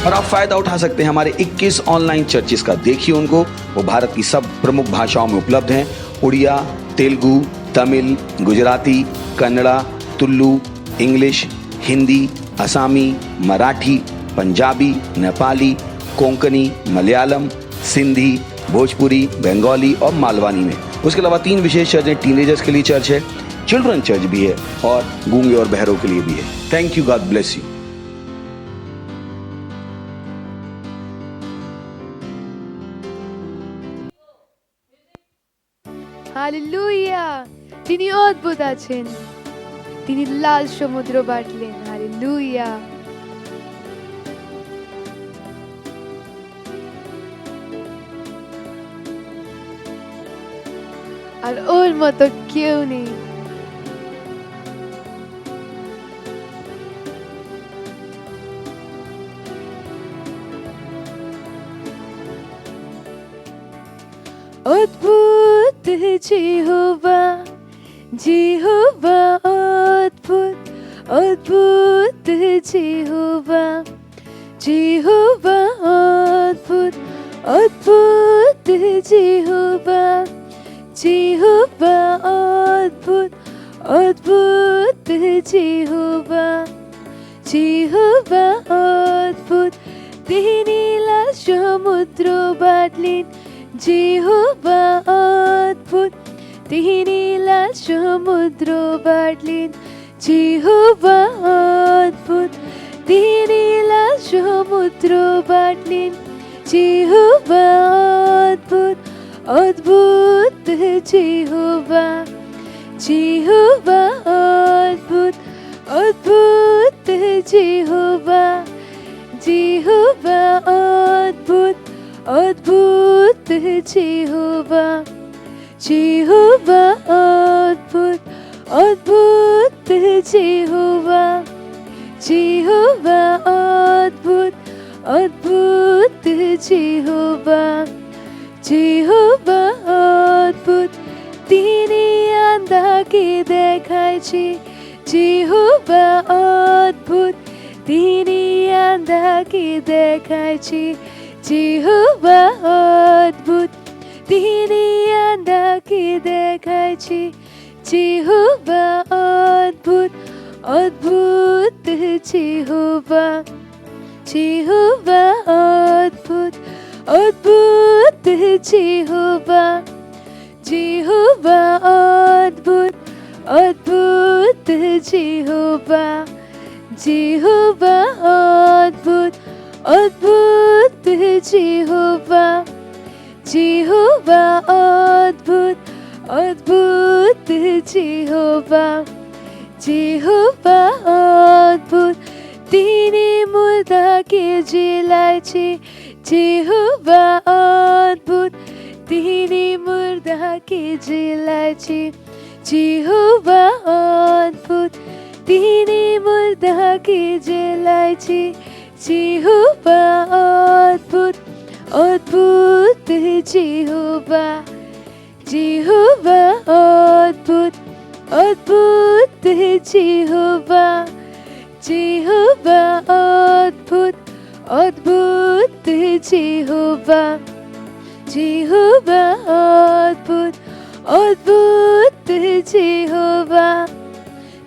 और आप फायदा उठा सकते हैं हमारे 21 ऑनलाइन चर्चेस का। देखिए उनको, वो भारत की सब प्रमुख भाषाओं में उपलब्ध हैं। उड़िया, तेलुगु, तमिल, गुजराती, कन्नड़ा, तुलु, इंग्लिश, हिंदी, असामी, मराठी, पंजाबी, नेपाली, कोंकणी, मलयालम, सिंधी, भोजपुरी, बंगाली और मालवानी में। उसके अलावा 3 विशेष चर्च हैं। टीनेजर्स के लिए चर्च है, चिल्ड्रन चर्च भी है और गूंगे और बहरों के लिए भी है। Thank you, God bless you. Hallelujah, তিনি অদ্ভুত আছেন, তিনি লাল সমুদ্র বাটলেন। হালেলুয়া। আর ওর মতো কেউ নেই। অদ্ভুত জিহোবা, জিহোবা অদ্ভুত, অদ্ভুত জিহোবা, জিহোবা অদ্ভুত, অদ্ভুত জিহোবা, জিহোবা অদ্ভুত, অদ্ভুত জিহোবা, জিহোবা অদ্ভুত। তিনি লাল সমুদ্র বাটলেন, জিহোবা অদ্ভুত, তিনি লাল সমুদ্র বাটলেন, জিহোবা অদ্ভুত, তিনি লাল সমুদ্র বাটলেন, জিহোবা অদ্ভুত, অদ্ভুত জিহোবা, জিহোবা অদ্ভুত, অদ্ভুত জিহোবা, জিহোবা অদ্ভুত, অদ্ভুত জিহোবা, জিহোবা অদ্ভুত, অদ্ভুত জিহোবা, জিহোবা অদ্ভুত, অদ্ভুত জিহোবা, জিহোবা অদ্ভুত। তিনি আন্ধাকে দেখাইছে, জিহোবা অদ্ভুত, তিনি আন্ধাকে দেখাইছে, জিহোবা অদ্ভুত, তিনি আন্ধাকে দেখাইছে, জিহোবা অদ্ভুত, অদ্ভুত জিহোবা, জিহোবা অদ্ভুত, অদ্ভুত জিহোবা, জিহোবা অদ্ভুত, অদ্ভুত জিহোবা, জিহোবা অদ্ভুত, অদ্ভুত জিহোবা, জিহোবা অদ্ভুত, অদ্ভুত জিহোবা, জিহোবা অদ্ভুত। তিনি মুর্দাকে জিলাইছে, জিহোবা অদ্ভুত, তিনি মুর্দাকে জিলাইছে, জিহোবা অদ্ভুত, তিনি মুর্দাকে জিলাইছে, জিহোবা অদ্ভুত, অদ্ভুত জিহোবা, জিহোবা অদ্ভুত, অদ্ভুত জিহোবা, জিহোবা অদ্ভুত, অদ্ভুত জিহোবা, জিহোবা অদ্ভুত, অদ্ভুত জিহোবা,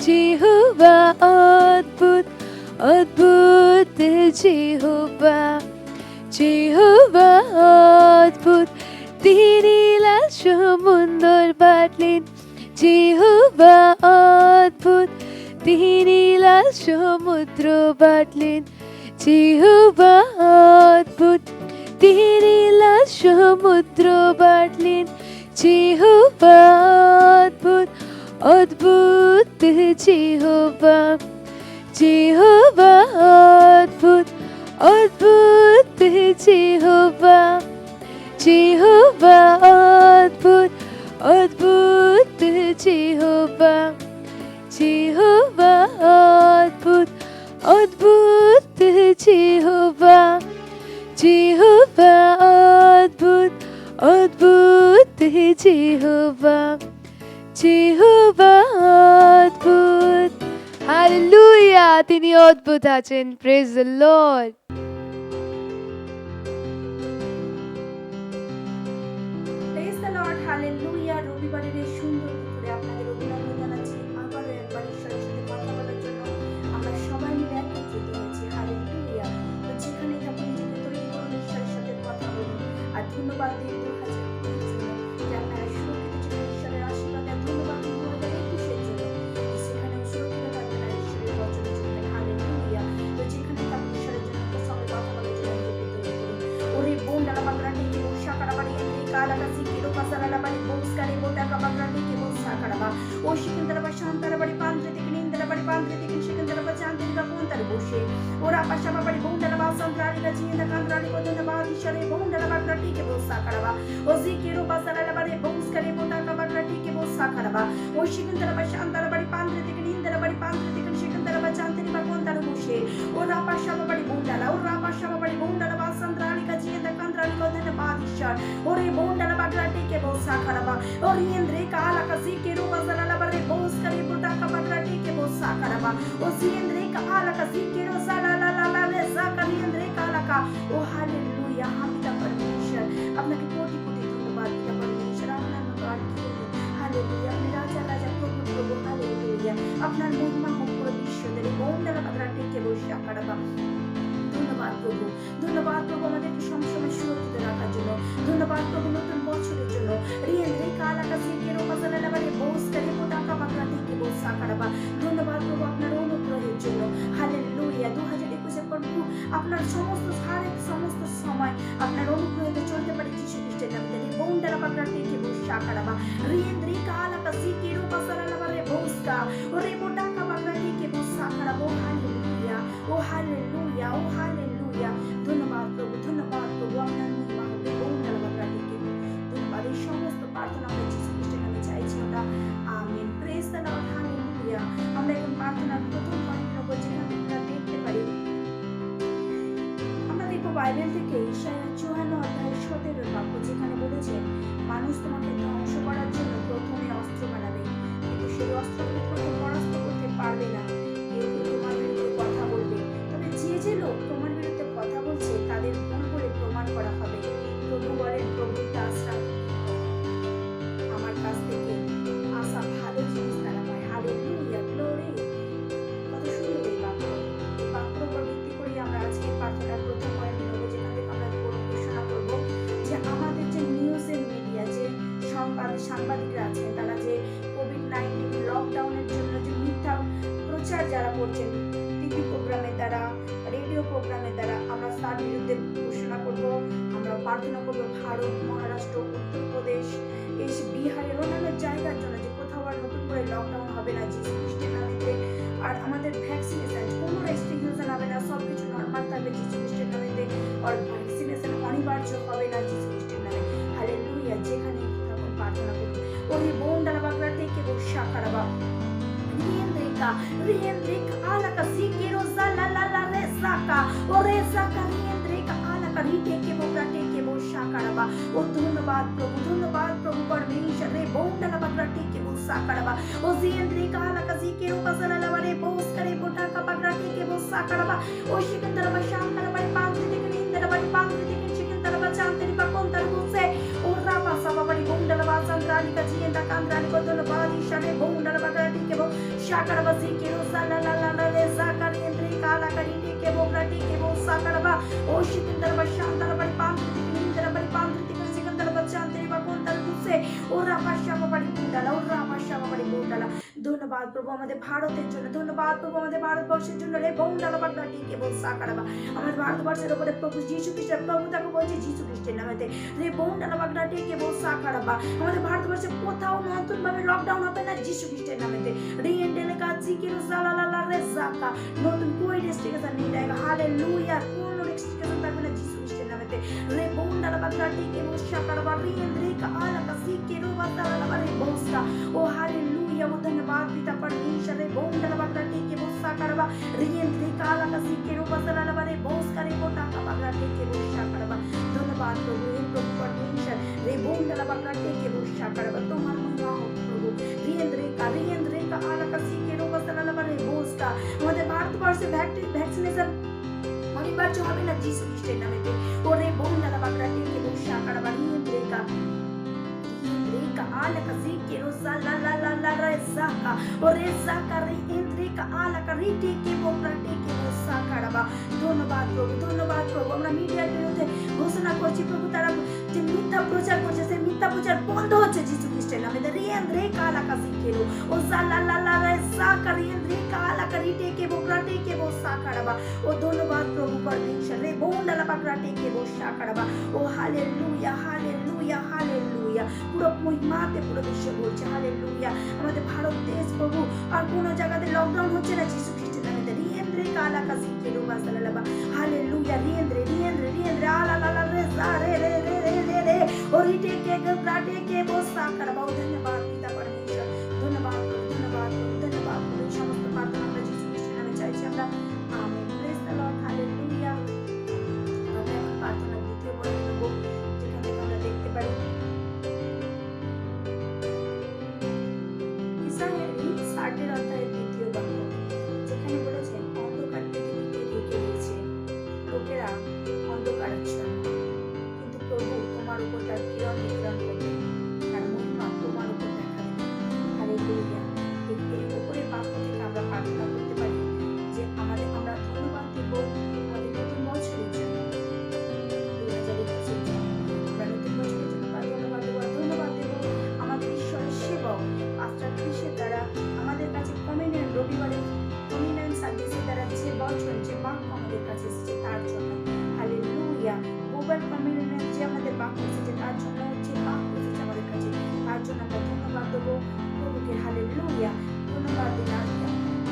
জিহোবা অদ্ভুত, অদ্ভুত জিহোবা, জিহোবা অদ্ভুত। তিনি লাল সমুদ্র বাটলেন, জিহোবা অদ্ভুত, তিনি লাল সমুদ্র বাটলেন, জিহোবা অদ্ভুত, তিনি লাল সমুদ্র বাটলেন, জিহোবা অদ্ভুত, অদ্ভুত জিহোবা, জিহোবা অদ্ভুত, অদ্ভুত জিহোবা, জিহোবা অদ্ভুত, অদ্ভুত জিহোবা, জিহোবা অদ্ভুত, অদ্ভুত জিহোবা, জিহোবা অদ্ভুত, অদ্ভুত জিহোবা, জিহোবা অদ্ভুত। হালেলুয়া, তিনি অদ্ভুত আছেন। Praise the Lord. রবিবারের এই সুন্দর দুপুরে আপনাদের অভিনন্দন জানাচ্ছি। আবারও একবার ঈশ্বরের সাথে কথা বলার জন্য আমরা সবাই মিলে একত্রিত হয়েছি। হালেলুয়া। তো যেখানে থাকুন নিজেকে তৈরি করুন, ঈশ্বরের সাথে কথা বলুন। আর ধন্যবাদ দিন 2020 জন্য যে আপনারা সুরক্ষিত ছিলেন ঈশ্বরের আশীর্বাদে। আর ধন্যবাদ দিন 2021 জন্য সেখানেও সুরক্ষিত থাকবেন আর ঈশ্বরের বচনে চলবেন। হালেলুয়া। তো যেখানে থাকুন ঈশ্বরের জন্য সঙ্গে কথা বলার জন্য নিজেকে তৈরি করুন। ওরে বোন্ডালা বাগরাটি কে বসা কারাবাড়ি এনে কালাকা সিকিরো পাসারালা বাড়ি বসকারে বোটা কাবাগরাটি কে বসা কারাবা ও সিকিন্দারা বা শান্তারা বাড়ি পান্দ্রে থেকে নিন্দারা বাড়ি পান্দ্রে থেকে সিকিন্দারা বা চান্দির বা কোন্তারে বসে ওরা পাশাবা বাড়ি বোন্ডালা বা সান্দ্রালি কা জিন্দা কান্দ্রালি কো ধন্যবাদ ঈশ্বরে বোন্ডালা বাগরাটি কে বসা কারাবা ও সিকিরো পাসারালা বাড়ি বসকারে বোটা কাবাগরাটি কে বসা কারাবা ও সিকিন্দারা বা শান্তারা বাড়ি পান্দ্রে থেকে নিন্দারা বাড়ি পান্দ্রে থেকে সিকিন্দারা বা চান্দির বা কোন্তারে বসে ওরা পাশাবা বাড়ি বোন্ডালা ওরা পাশাবা বাড়ি বোন্ডালা বা সান্দ্রালি কা জিন্দা কান্দ্রালি কো ধন্যবাদ ঈশ্বর ওরে বোন্ডালা বাগরাটি কে বসা কারাবা ওরে ইন্দ্রে কালা কা সিকিরো পাসারালা বাড়ি বসকারে বোটা কাবাগরাটি কে বসা কারাবা ও সিন্দ্রে কালা কা সিকিরো সালালা লা লা লে সাকারি ইন্দ্রে কালা কা ও হালেলুয়া। হামিদা परमेश्वर আপনাকে কোটি কোটি ধন্যবাদ পিতা परमेश्वर আপনার মতো আর কি হলো। হালেলুয়া। আপনি রাজা রাজা প্রভু প্রভু। হালেলুয়া। আপনার মহিমা হোক পুরো বিশ্বদের বোন্ডালা বাগরাটি কে বসা কারাবা। ধন্যবাদ প্রভু। ধন্যবাদ প্রভু আমাদেরকে সবসময় সুরক্ষিত রাখার জন্য। ধন্যবাদ প্রভু নতুন বছরের জন্য। রিয়েন্দ্রে কালাকা সিকেরো পাসালালা বারে বসকারে পোটাকা বাগরাটি কে বসা কারাবা। ধন্যবাদ প্রভু আপনার অনুগ্রহের জন্য। হালেলুয়া। 2021 প্রভু আপনার সমস্ত সময় আপনার অনুগ্রহে চলতে পারে যিশু খ্রিস্টের নামে। বোন্ডালা বাগরাটি কে বসা কারাবা রিয়েন্দ্রে কালাকা সিকেরো পাসালালা বারে বসকা ওরে পোটাকা বাগরাটি কে বসা কারাবা। হালেলুয়া। ও হালেলুয়া। ও হালেলুয়া। ধন্যবাদ প্রভু। ধন্যবাদ প্রভু আপনার মহিমা হবে বোন্ডালা বাগরাটিকে। ধন্যবাদ। এই সমস্ত প্রার্থনা আমরা যিশু খ্রিস্টের নামে চাইছি আমরা। Amen. Praise the Lord. Hallelujah. আমরা এখন প্রার্থনার প্রথম পয়েন্ট নেব যেখানে আমরা দেখতে পারি আমরা দেখবো বাইবেল থেকে ঈশায়া 54 অধ্যায় 17 বাক্য যেখানে বলেছে মানুষ তোমাকে ধ্বংস করার জন্য প্রথমে অস্ত্র বানাবে কিন্তু সেই অস্ত্রগুলো তোমাকে পরাস্ত করতে পারবে না। কেউ কেউ তোমার বিরুদ্ধে কথা বলবে তবে যে লোক তোমার বিরুদ্ধে কথা বলছে তাদের ভুল বলে প্রমাণ করা হবে। প্রভু বলেন প্রভুর দাসরা আমার কাছ থেকে আসা ভালো জিনিস তারা পায়। হালেলুয়া। গ্লোরি। কত সুন্দর এই বাক্য। এই বাক্যর উপর ভিত্তি করে আমরা আজকে প্রার্থনার প্রথম পয়েন্ট নেব যেখান থেকে আমরা ঘোষণা করবো যে আমাদের যে নিউজের মিডিয়া যে সাংবাদিকরা আছেন তারা যে কোভিড-19 লকডাউনের জন্য যে মিথ্যা প্রচার যারা করছেন টিভি প্রোগ্রামের দ্বারা রেডিও প্রোগ্রামের দ্বারা আমরা তার বিরুদ্ধে ঘোষণা করব। আমরা প্রার্থনা করবো ভারত মহারাষ্ট্র উত্তরপ্রদেশ এই বিহারের অন্যান্য জায়গার জন্য যে কোথাও আর নতুন করে লকডাউন হবে না যিশু খ্রিস্টের নামেতে। আর আমাদের ভ্যাকসিনেশন কোনো রেস্ট্রিকশন হবে না, সব কিছু নর্মাল থাকবে যিশু খ্রিস্টের নামেতে। আর ভ্যাকসিনেশন অনিবার্য হবে না যিশু খ্রিস্টের নামে। হালেলুয়া। যেখানে তখন প্রার্থনা করব ওরে বোন্ডালা বাগরাটি কে বসা কারাবা riendrika alaka sikiro zalalala resaka oresaka riendrika alaka riteke bograteke boshakaraba। ও ধন্যবাদ প্রভু। ধন্যবাদ প্রভু পরমেশ্বর রে বোন্ডালা বাগরাটিকে বসাকারাবা ও জিয়েন্দ্রিকা আলাকা সিকিরো পাসালালা বারে বসকারে বোটাকা বাগরাটিকে বসাকারাবা ও সিকিন্দারা বা শান্তারা বারে পান্দ্রে থেকে নিন্দারা বারে পান্দ্রে থেকে সিকিন্দারা বা চান্তারি বা কোন্তার বসে ও রাবা সাবা বারে বোন্ডালা বা সান্দ্রালিকা জিয়েন্দ্রা কান্দ্রালিকা ধন্যবাদ ঈশ্বরে বোন্ডালা বাগরাটিকে বসাকারাবা সিকিরো সালালালা রে সাকারি ইন্দ্রিকা আলাকা রিটেকে বগরাটিকে বসাকারাবা ও সিকিন্দারা বা শান্তারা বারে পান্দ্রে থেকে নিন্দারা বারে পান্দ্রে থেকে সিকিন্দারা বা চান্তারি বা কোন্তার বসে ও রাবা সাবা বারে বোন্ডালা ও রাবা সাবা বারে বোন্ডালা। ধন্যবাদ প্রভু আমাদের ভারতের জন্য। ধন্যবাদ প্রভু আমাদের ভারতবর্ষের জন্য রে বোন্ডালা বাগরাটিকে বসাকারাবা। আমাদের ভারতবর্ষের উপরে প্রভু যিশু খ্রিস্টের প্রভু তাকে বলছে যিশু খ্রিস্টের নামেতে রে বোন্ডালা বাগরাটিকে বসাকারাবা। আমাদের ভারতবর্ষে কোথাও নতুন ভাবে লকডাউন হবে না যিশু খ্রিস্টের নামেতে। রিয়েন্ডেলে কাজি কিরো সালালালা রে জাকা নতুন কোই রেস্ট্রিকশন नहीं रहेगा। हालेलुया। কোনো রেস্ট্রিকশন থাকবে না যিশু খ্রিস্টের নামেতে রে বোন্ডালা বাগরাটিকে বসাকারাবা রিয়েন্দ্রিকা আলাকা সিকিরো বাতালালা রে বসকা ও हालेलुया। वो धन्यवाद पिता परमेश्वर रे बोंडला बागराटिके बसाकाराबा रिएंद्रिका आलाका सिकिरो बातालाला रे बसका रे बोटाका बागराटिके बसाकाराबा। धन्यवाद प्रभु हे प्रभु परमेश्वर रे बोंडला बागराटिके बसाकाराबा। তোমার মহিমা হোক প্রভু। রিয়েন্দ্রিকা আলাকা সিকিরো বাতালালা রে বসকা আমাদের ভারতবর্ষে ভ্যাকসিনেশন অনিবার্য হবে না যিশু খ্রিস্টের নামেতে ওরে বোন্ডালা বাগরাটিকে বসাকারাবা রিয়েন্দ্রিকা riendrika ala kaziki rosa la la la la rezaka orezaka riendrika ala kariti ke boprati ke bosakaraba ধন্যবাদ প্রভু আমরা মিডিয়ার বিরুদ্ধে ঘোষণা করছি প্রভু তারা যে মিথ্যা প্রচার করছে সেই মিথ্যা প্রচার বন্ধ হচ্ছে যিশু খ্রিস্টের নামে রিয়েন্দ্রিকা ala kaziki ro osa la la la rezaka riendrika ala kariti ke boprati ke bosakaraba ও ধন্যবাদ প্রভু পরমেশ্বর রে বন্ডালা পাকরাটি কে bosakaraba ও হালেলুয়া হালেলুয়া হালেলুয়া পুরো মহিমাতে পুরো বিশ্ব বলছে হালেলুয়া আমাদের ভারত দেশ প্রভু আর কোন জায়গাতে লকডাউন হচ্ছে না যিশু খ্রিস্টের নামে রিয়েন্দ্রিকা ala kaziki ro basalalaba hallelujah রিয়েন্দ্রে ala la la re sa re re re re re re orite ke gabrate ke bosakaraba ধন্যবাদ পিতা পরমেশ্বর ধন্যবাদ ধন্যবাদ সমস্ত প্রার্থনা আমরা যিশু খ্রিস্টের নামে চাইছি আমরা amen praise the Lord hallelujah আমরা এখন প্রার্থনা দ্বিতীয় পর্বে নেব যেখান থেকে আমরা দেখতে পারি ইসাইয়ার 60 অধ্যায়ের দ্বিতীয় বাক্য যেখানে বলেছে অন্ধকার পৃথিবীকে ঢেকে দিয়েছে লোকেরা অন্ধকারাচ্ছন্ন কিন্তু প্রভু তোমার উপর তার কিরণ নির্গণ করবে তার মহিমা তোমার উপর দেখা দেবে হালেলুয়া এই উপরের বাক্য থেকে আমরা প্রার্থনা করতে পারি যে আমরা ধন্যবাদ দেব আমাদের নতুন বছরের জন্য 2021 আমরা নতুন বছরের জন্য ধন্যবাদ দেব আমাদের ঈশ্বরের সেবক পাস্টার ক্রিসের দ্বারা আমাদের কাছে কমিউনিয়ন রবিবারের কমিউনিয়ন সার্ভিসের দ্বারা যে বচন যে বাক্য আমাদের কাছে এসেছে তার জন্য হালেলুয়া মোবাইল কমিউনিয়ন যে আমাদের বাক্য এসেছে তার জন্য যে বাক্য এসেছে আমাদের কাছে তার জন্য আমরা ধন্যবাদ দেবো প্রভুকে হালেলুয়া ধন্যবাদ দিন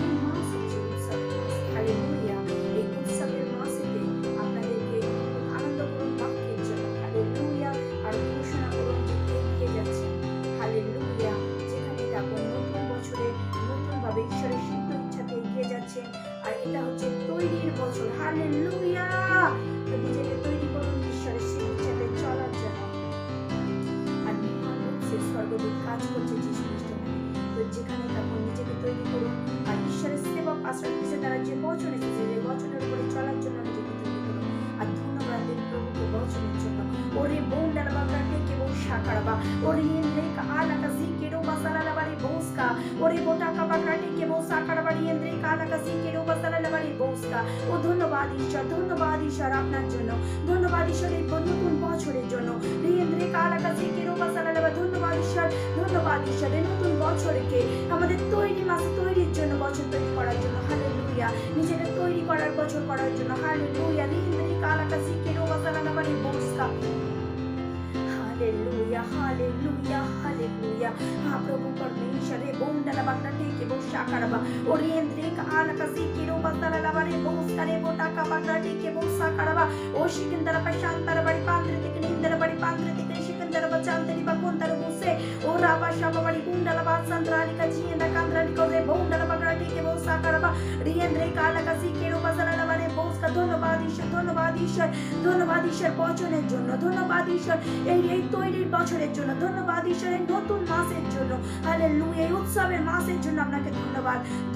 এই মাস হচ্ছে উৎসবের মাস হালেলুয়া এই উৎসবের মাসেতে আপনাদেরকে আনন্দ করুন বাক্যের জন্য হালেলুয়া আর ঘোষণা করুন যে এগিয়ে যাচ্ছেন হালেলুয়া যেখানে দেখুন নতুন বছরে নতুনভাবে ঈশ্বরের সিদ্ধ ইচ্ছাতে এগিয়ে যাচ্ছেন আর এটা হচ্ছে তৈরির বছর হালেলুয়া নিজেকে তৈরি করুন ঈশ্বরের সিদ্ধ ইচ্ছাতে চলার জন্য আর মহানুষের স্বর্গদূত কাজ করছে যিশু খ্রিস্টের নামে তো যেখানে তখন নিজেকে তৈরি করুন আর ঈশ্বরের সেবা পাস্টার ক্রিসের দ্বারা যে বচন এসেছে যে বচনের উপরে চলার জন্য নিজেকে তৈরি করুন আর ধন্যবাদ দিন প্রভুকে বচনের জন্য ওরে বন্ডালা বাগরাটে কে bosakaraba ওরে ইন্দ্রিকা ala kaziki ro basalalabari boska ওরে বোটাকা বাগরাটে কে bosakaraba ইন্দ্রিকা ala kaziki ro basalalabari boska ও ধন্যবাদ ঈশ্বর আপনার জন্য ধন্যবাদ ঈশ্বর এই নতুন বছরের জন্য ইন্দ্রিকা ala kaziki ro basalalaba ধন্যবাদ ঈশ্বর এই নতুন বছরকে আমাদের তৈরি মাসে তৈরির জন্য বছর তৈরি করার জন্য হালেলুয়া নিজেকে তৈরি করার বছর করার জন্য হালেলুয়া ইন্দ্রিকা ala kaziki ro basalalabari boska hallelujah hallelujah hallelujah हाँ प्रभु परमेश्वर रे बोंडला बागराटे के bosakaraba oriendrika ala kaziki ro basalalaba रे boska रे बोटाका बागराटे के bosakaraba ओ शिकंदरा पशांतरा बड़ी पांद्रे तिकनी इंदरा बड़ी पांद्रे तिकनी शिकंदरा बचांतरी बकोंतरा मुसे ओ राबा शाबा बड़ी बुंडला बासंतराली का जियंदा कांद्राली को रे बोंडला बागराटे के bosakaraba oriendrika ala kaziki रो basalalaba रे boska ধন্যবাদ ঈশ্বর বচনের জন্য ধন্যবাদ ঈশ্বর এই তৈরির বছরের জন্য ধন্যবাদ ঈশ্বরের নতুন মাসের জন্য হালেলুয়া এই উৎসবের মাসের জন্য আপনাকে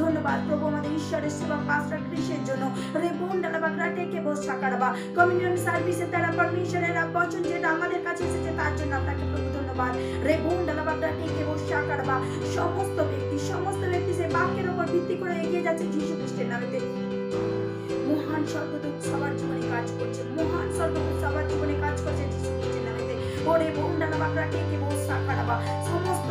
ধন্যবাদ প্রভু আমাদের ঈশ্বরের সেবা পাস্টার ক্রিসের জন্য রে বন্ডালা বাগরাটে কে bosakaraba কমিউনিয়ন সার্ভিসের দ্বারা পরমেশ্বরের বচন যেটা আমাদের কাছে এসেছে তার জন্য আপনাকে প্রভু ধন্যবাদ রে বন্ডালা বাগরাটে কে bosakaraba সমস্ত ব্যক্তি সেই বাক্যের উপর ভিত্তি করে এগিয়ে যাচ্ছে যিশু খ্রিস্টের নামেতে মহান স্বর্গদূত সবার জীবনে কাজ করছে যিশু খ্রিস্টের নামেতে ওরে বন্ডালা বাগরাটে কে bosakaraba সমস্ত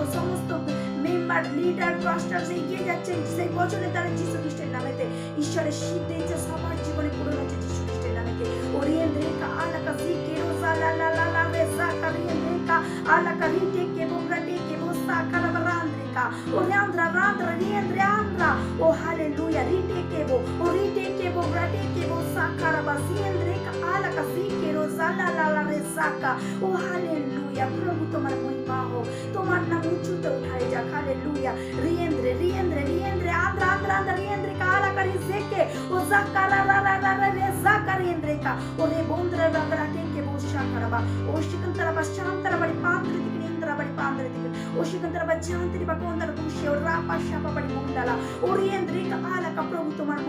মেম্বার লিডার পাস্টার এগিয়ে যাচ্ছেন সেই বচনের দ্বারা যিশু খ্রিস্টের নামেতে ঈশ্বরের সিদ্ধ ইচ্ছা সবার জীবনে পূরণ হচ্ছে যিশু খ্রিস্টের নামেতে ওরিয়েন্দ্রিকা ala kaziki ro la la la la rezaka riendrika ala karite ke bobrate ke bosakaraba randrika oriandra randra riendre andra o hallelujah rite ke bobrate ke bosakaraba riendrika ala kaziki ro la la la rezaka o hallelujah प्रभु तुम्हारा महिमा हो तुम्हारा नाम उच्चते उठाए जा hallelujah रिएंद्रे Andra रिएंद्रे का आला करी सेके ओ zakara ra रे zakari रिएंद्रे का ओ रे बोंद्रे बगराटे के bosakaraba ओ शिकंतरा बशांतरा बड़ी पांद्रे तिकनी इंद्रा बड़ी पांद्रे तिकनी ओ शिकंतरा बजांतरी बकोंदर बुशे और रापा शापा बड़ी बोंडला ओ रिएंद्रे का आला का प्रभु तुम्हारा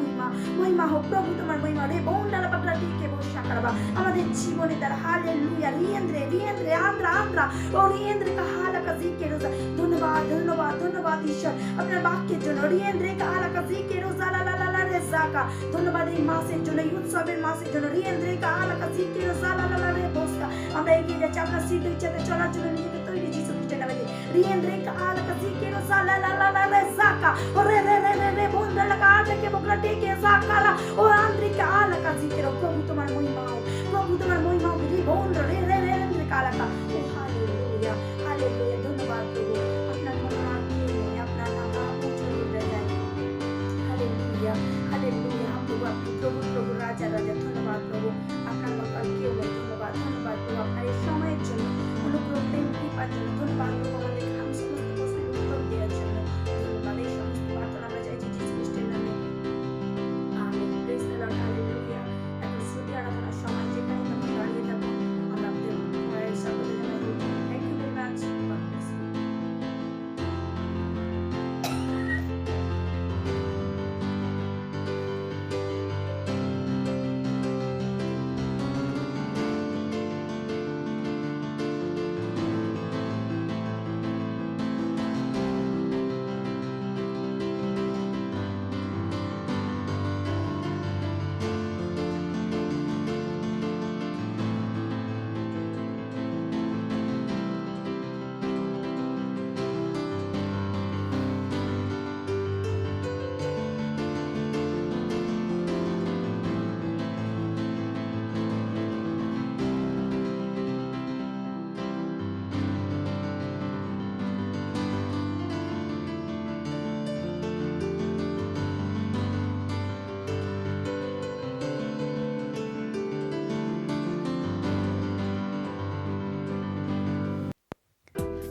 महिमा हो प्रभु तुम्हारा महिमा रे बोंडला बगराटे के bosakaraba আমাদের জীবনে তারা হালেলুয়া রিয়েন্দ্রে রিয়েন্দ্রে আন্দ্রা আন্দ্রা ও রিয়েন্দ্রে কাহালা কাজিকে রোজা ধন্যবাদ ধন্যবাদ ধন্যবাদ ঈশ্বর আপনার বাক্যের জন্য রিয়েন্দ্রে কাহালা কাজিকে রোজা লা লা লা লা রে জাকা ধন্যবাদ এই মাসের জন্য এই উৎসবের মাসের জন্য রিয়েন্দ্রে কাহালা কাজিকে রোজা লা লা লা রে বসকা আমরা এগিয়ে যাচ্ছি আপনার সিদ্ধ ইচ্ছাতে চলার জন্য নিজেকে তৈরি যিশু খ্রিস্টের নামে রিয়েন্দ্রে কাহালা কাজিকে রোজা লা লা লা লা রে জাকা ও রে রে রে রে রে বন্ধা লাগা আটকে বকরা টেকে জাকালা ও আন্দ্রিকা আলা কাজিকে রো প্রভু তোমার মহিমা হোক প্রভু তোমার মহিমা হোক রে বন্ধা রে রে রে রে কালাকা ও হালেলুয়া হালেলুয়া ধন্যবাদ প্রভু আপনার মহান নামে আপনার নাম উজ্জ্বল হয়ে যায় হালেলুয়া হালেলুয়া প্রভু আপনি প্রভু প্রভু রাজা রাজা ধন্যবাদ প্রভু আপনার মহান কেউ নেই ধন্যবাদ ধন্যবাদ প্রভু আপনার এই সময়ের জন্য অনুগ্রহ প্রেম কৃপার জন্য ধন্যবাদ প্রভু আমাদের আমি সমস্ত প্রশ্নের উত্তর দেওয়ার জন্য ধন্যবাদ এই সমস্ত প্রার্থনা আমরা চাইছি যিশু খ্রিস্টের নামে amen praise the Lord hallelujah এখন স্তুতি আরাধনার সময় যেখানে আমরা দাঁড়িয়ে থাকবো আমরা আপনাদের ভয়ের সাথে জানাবো thank you very much God bless you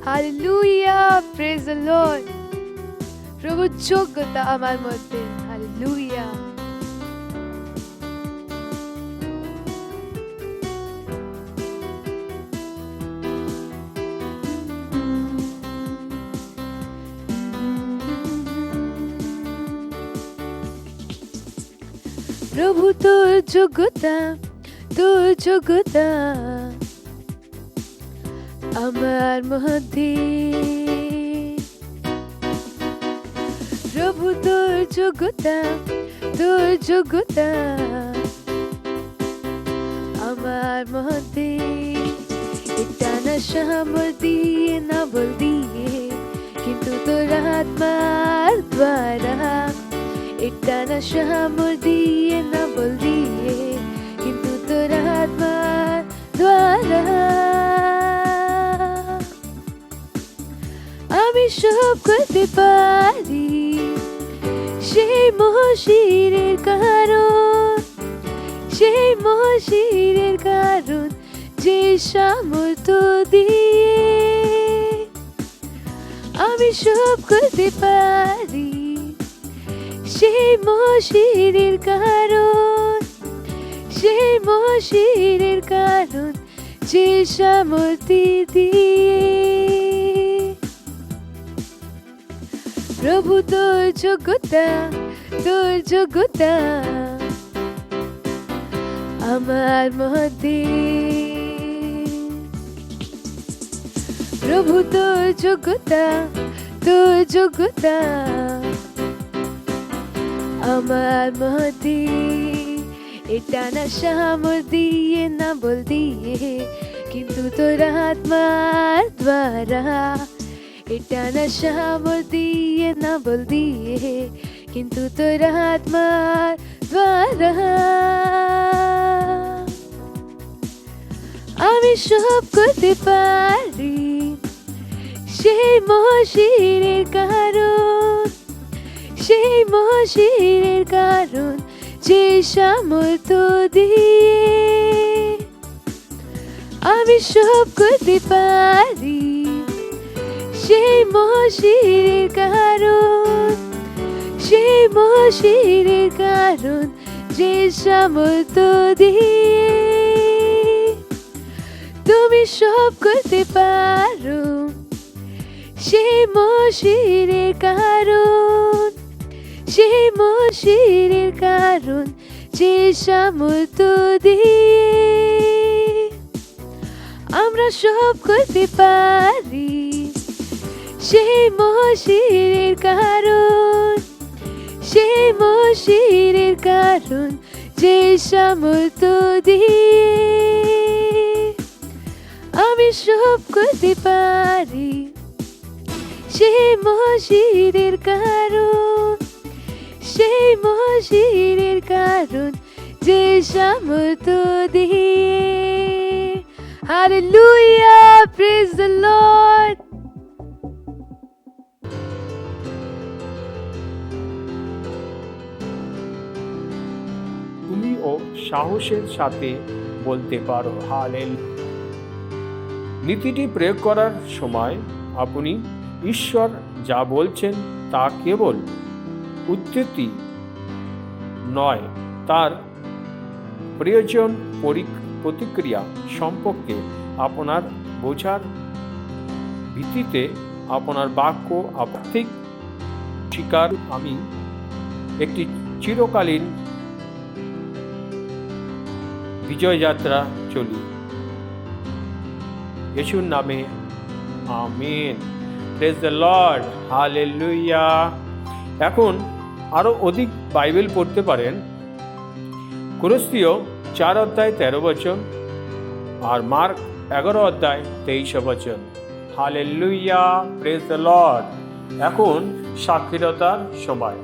Hallelujah, praise the Lord. প্রভু যোগ্যতা আমার মধ্যে Hallelujah. প্রভু তোর যোগ্যতা আমার মধ্যে প্রভু তোর যোগ্যতা আমার মধ্যে এটা না সামর দিয়ে না বল দিয়ে কিন্তু তোর আত্মার দ্বারা এটা না সামর দিয়ে না বল দিয়ে কিন্তু তোর আত্মার দ্বারা আমি সব করতে পারি সেই মহশিরের কারণ যে সামর্থ্য দিয়ে আমি সব করতে পারি সেই মহশিরের কারণ যে সামর্থ্য দিয়ে প্রভু তোর যোগ্যতা আমার মধ্যে প্রভু তোর যোগ্যতা আমার মধ্যে এটা না সামর দিয়ে না বল দিয়ে কিন্তু তোর আত্মার দ্বারা এটা না সামর দিয়ে না বল দিয়ে কিন্তু তোর আত্মার দ্বারা আমি সব করতে পারি সেই মহশিরের কারণ যে সামর্থ্য দিয়ে আমি সব করতে পারি সেই মহশিরের কারণ যে সামর্থ্য দিয়ে তুমি সব করতে পারো সেই মহশিরের কারণ যে সামর্থ্য দিয়ে সব করতে পারি সেই মশিরের কারণ, সেই মশিরের কারণ যে সামর্থ্য দিয়ে আমি সব করতে পারি সেই মশিরের কারণ, সেই মশিরের কারণ যে সামর্থ্য দিয়ে। Hallelujah, praise the Lord. তুমিও সাহসের সাথে বলতে পারো হালেলুয়া। নীতিটি প্রয়োগ করার সময় আপনি ঈশ্বর যা বলছেন তা কেবল উদ্ধৃতি নয়, তার প্রয়োজন প্রতিক্রিয়া সম্পর্কে আপনার বোঝার ভিত্তিতে আপনার বাক্য আর্থিক শিকার। আমি একটি চিরকালীন বিজয়যাত্রা চলি যিশুর নামে, amen. Praise the Lord, hallelujah. এখন আরো অধিক বাইবেল পড়তে পারেন কুরুস্তীয় 4 অধ্যায় 13 বচন আর মার্ক 11 অধ্যায় 23 বচন। Hallelujah, praise the Lord. এখন সাক্ষরতার সময়।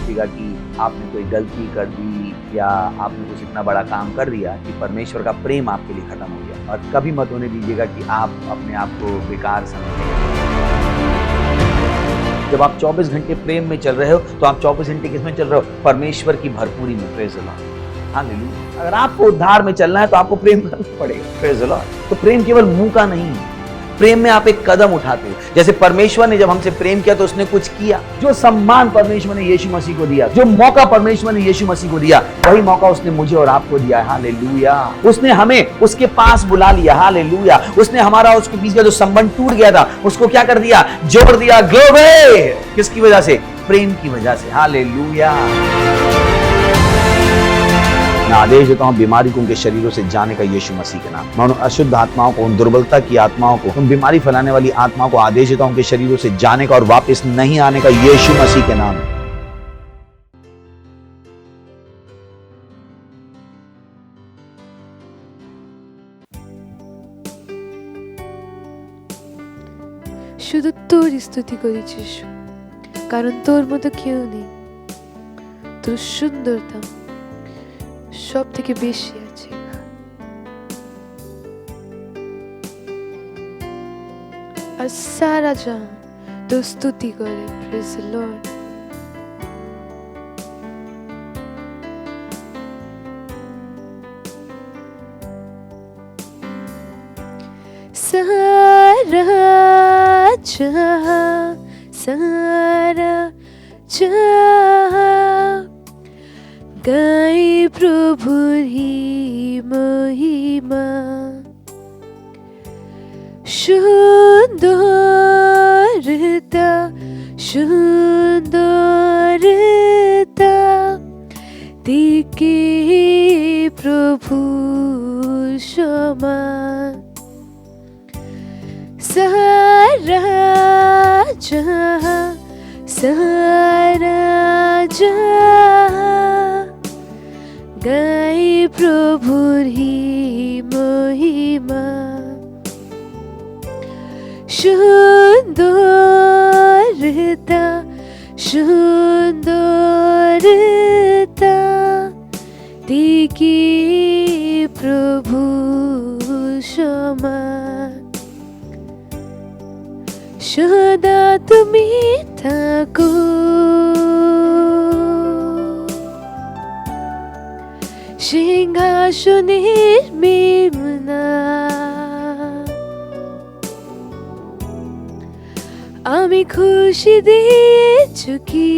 सोचेगा कि आपने कोई गलती कर दी या आपने कुछ इतना बड़ा काम कर दिया कि परमेश्वर का प्रेम आपके लिए खत्म हो गया। और कभी मत होने दीजिएगा कि आप अपने आप को बेकार समझें। जब आप 24 घंटे प्रेम में चल रहे हो तो आप 24 घंटे किस में चल रहे हो? परमेश्वर की भरपूरी में। Praise the Lord, hallelujah. अगर आपको उद्धार में चलना है तो आपको प्रेम करना पड़ेगा। Praise the Lord. तो प्रेम केवल मुंह का नहीं है, प्रेम में आप एक कदम उठाते हो। जैसे परमेश्वर ने जब हमसे प्रेम किया तो उसने कुछ किया। जो सम्मान परमेश्वर ने यीशु मसीह को दिया, जो मौका परमेश्वर ने यीशु मसीह को दिया, वही मौका उसने मुझे और आपको दिया। हालेलुया। उसने हमें उसके पास बुला लिया। हालेलुया। उसने हमारा उसके बीच का जो संबंध टूट गया था उसको क्या कर दिया? जोड़ दिया। ग्लोरी। किसकी वजह से? प्रेम की वजह से। हालेलुया। मैं आदेश देता हूं बीमारी को उनके शरीरों से जाने का यीशु मसीह के नाम। मैं उन अशुद्ध आत्माओं को, उन दुर्बलता की आत्माओं को, उन बीमारी फैलाने वाली आत्माओं को आदेश देता हूं उनके शरीरों से जाने का और वापस नहीं आने का यीशु मसीह के नाम। শুধু তোর স্তুতি করি যিশু, কারণ তোর মতো কেউ নেই। তোর সুন্দরতা সব থেকে বেশি আছে। আর সারা জাহান তোর স্তুতি করে। Praise the Lord. সারা জাহান গাই প্রভুর মহিমা। সুন্দরতা সুন্দরতা দিকে প্রভু সমান। সারা জাহান সারা জাহান গাই প্রভুর মহিমা। সুন্দরতা সুন্দরতা দিকে প্রভু সমান। সদা তুমি থাকো সিংহাসনের মেমনা। আমি খুশি দিয়েছ কি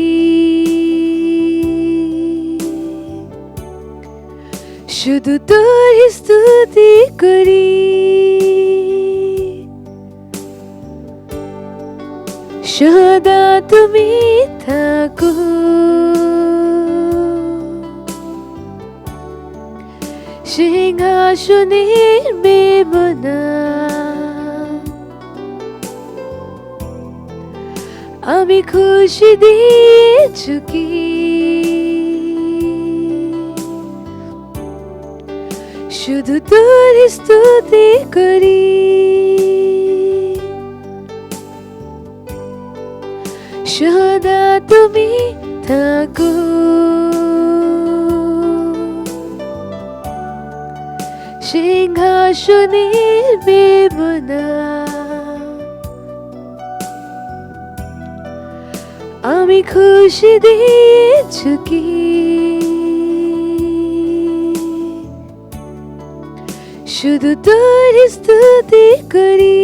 শুধু তোর স্তুতি করি। সদা তুমি থাকো সিংহাসনের মেমনা। আমি খুশি দিয়েছ কি শুধু তোর স্তুতি করি। সদা তুমি থাকো সিংহাসনের মেমনা। আমি খুশি দিয়েছ কি শুধু তোর স্তুতি করি।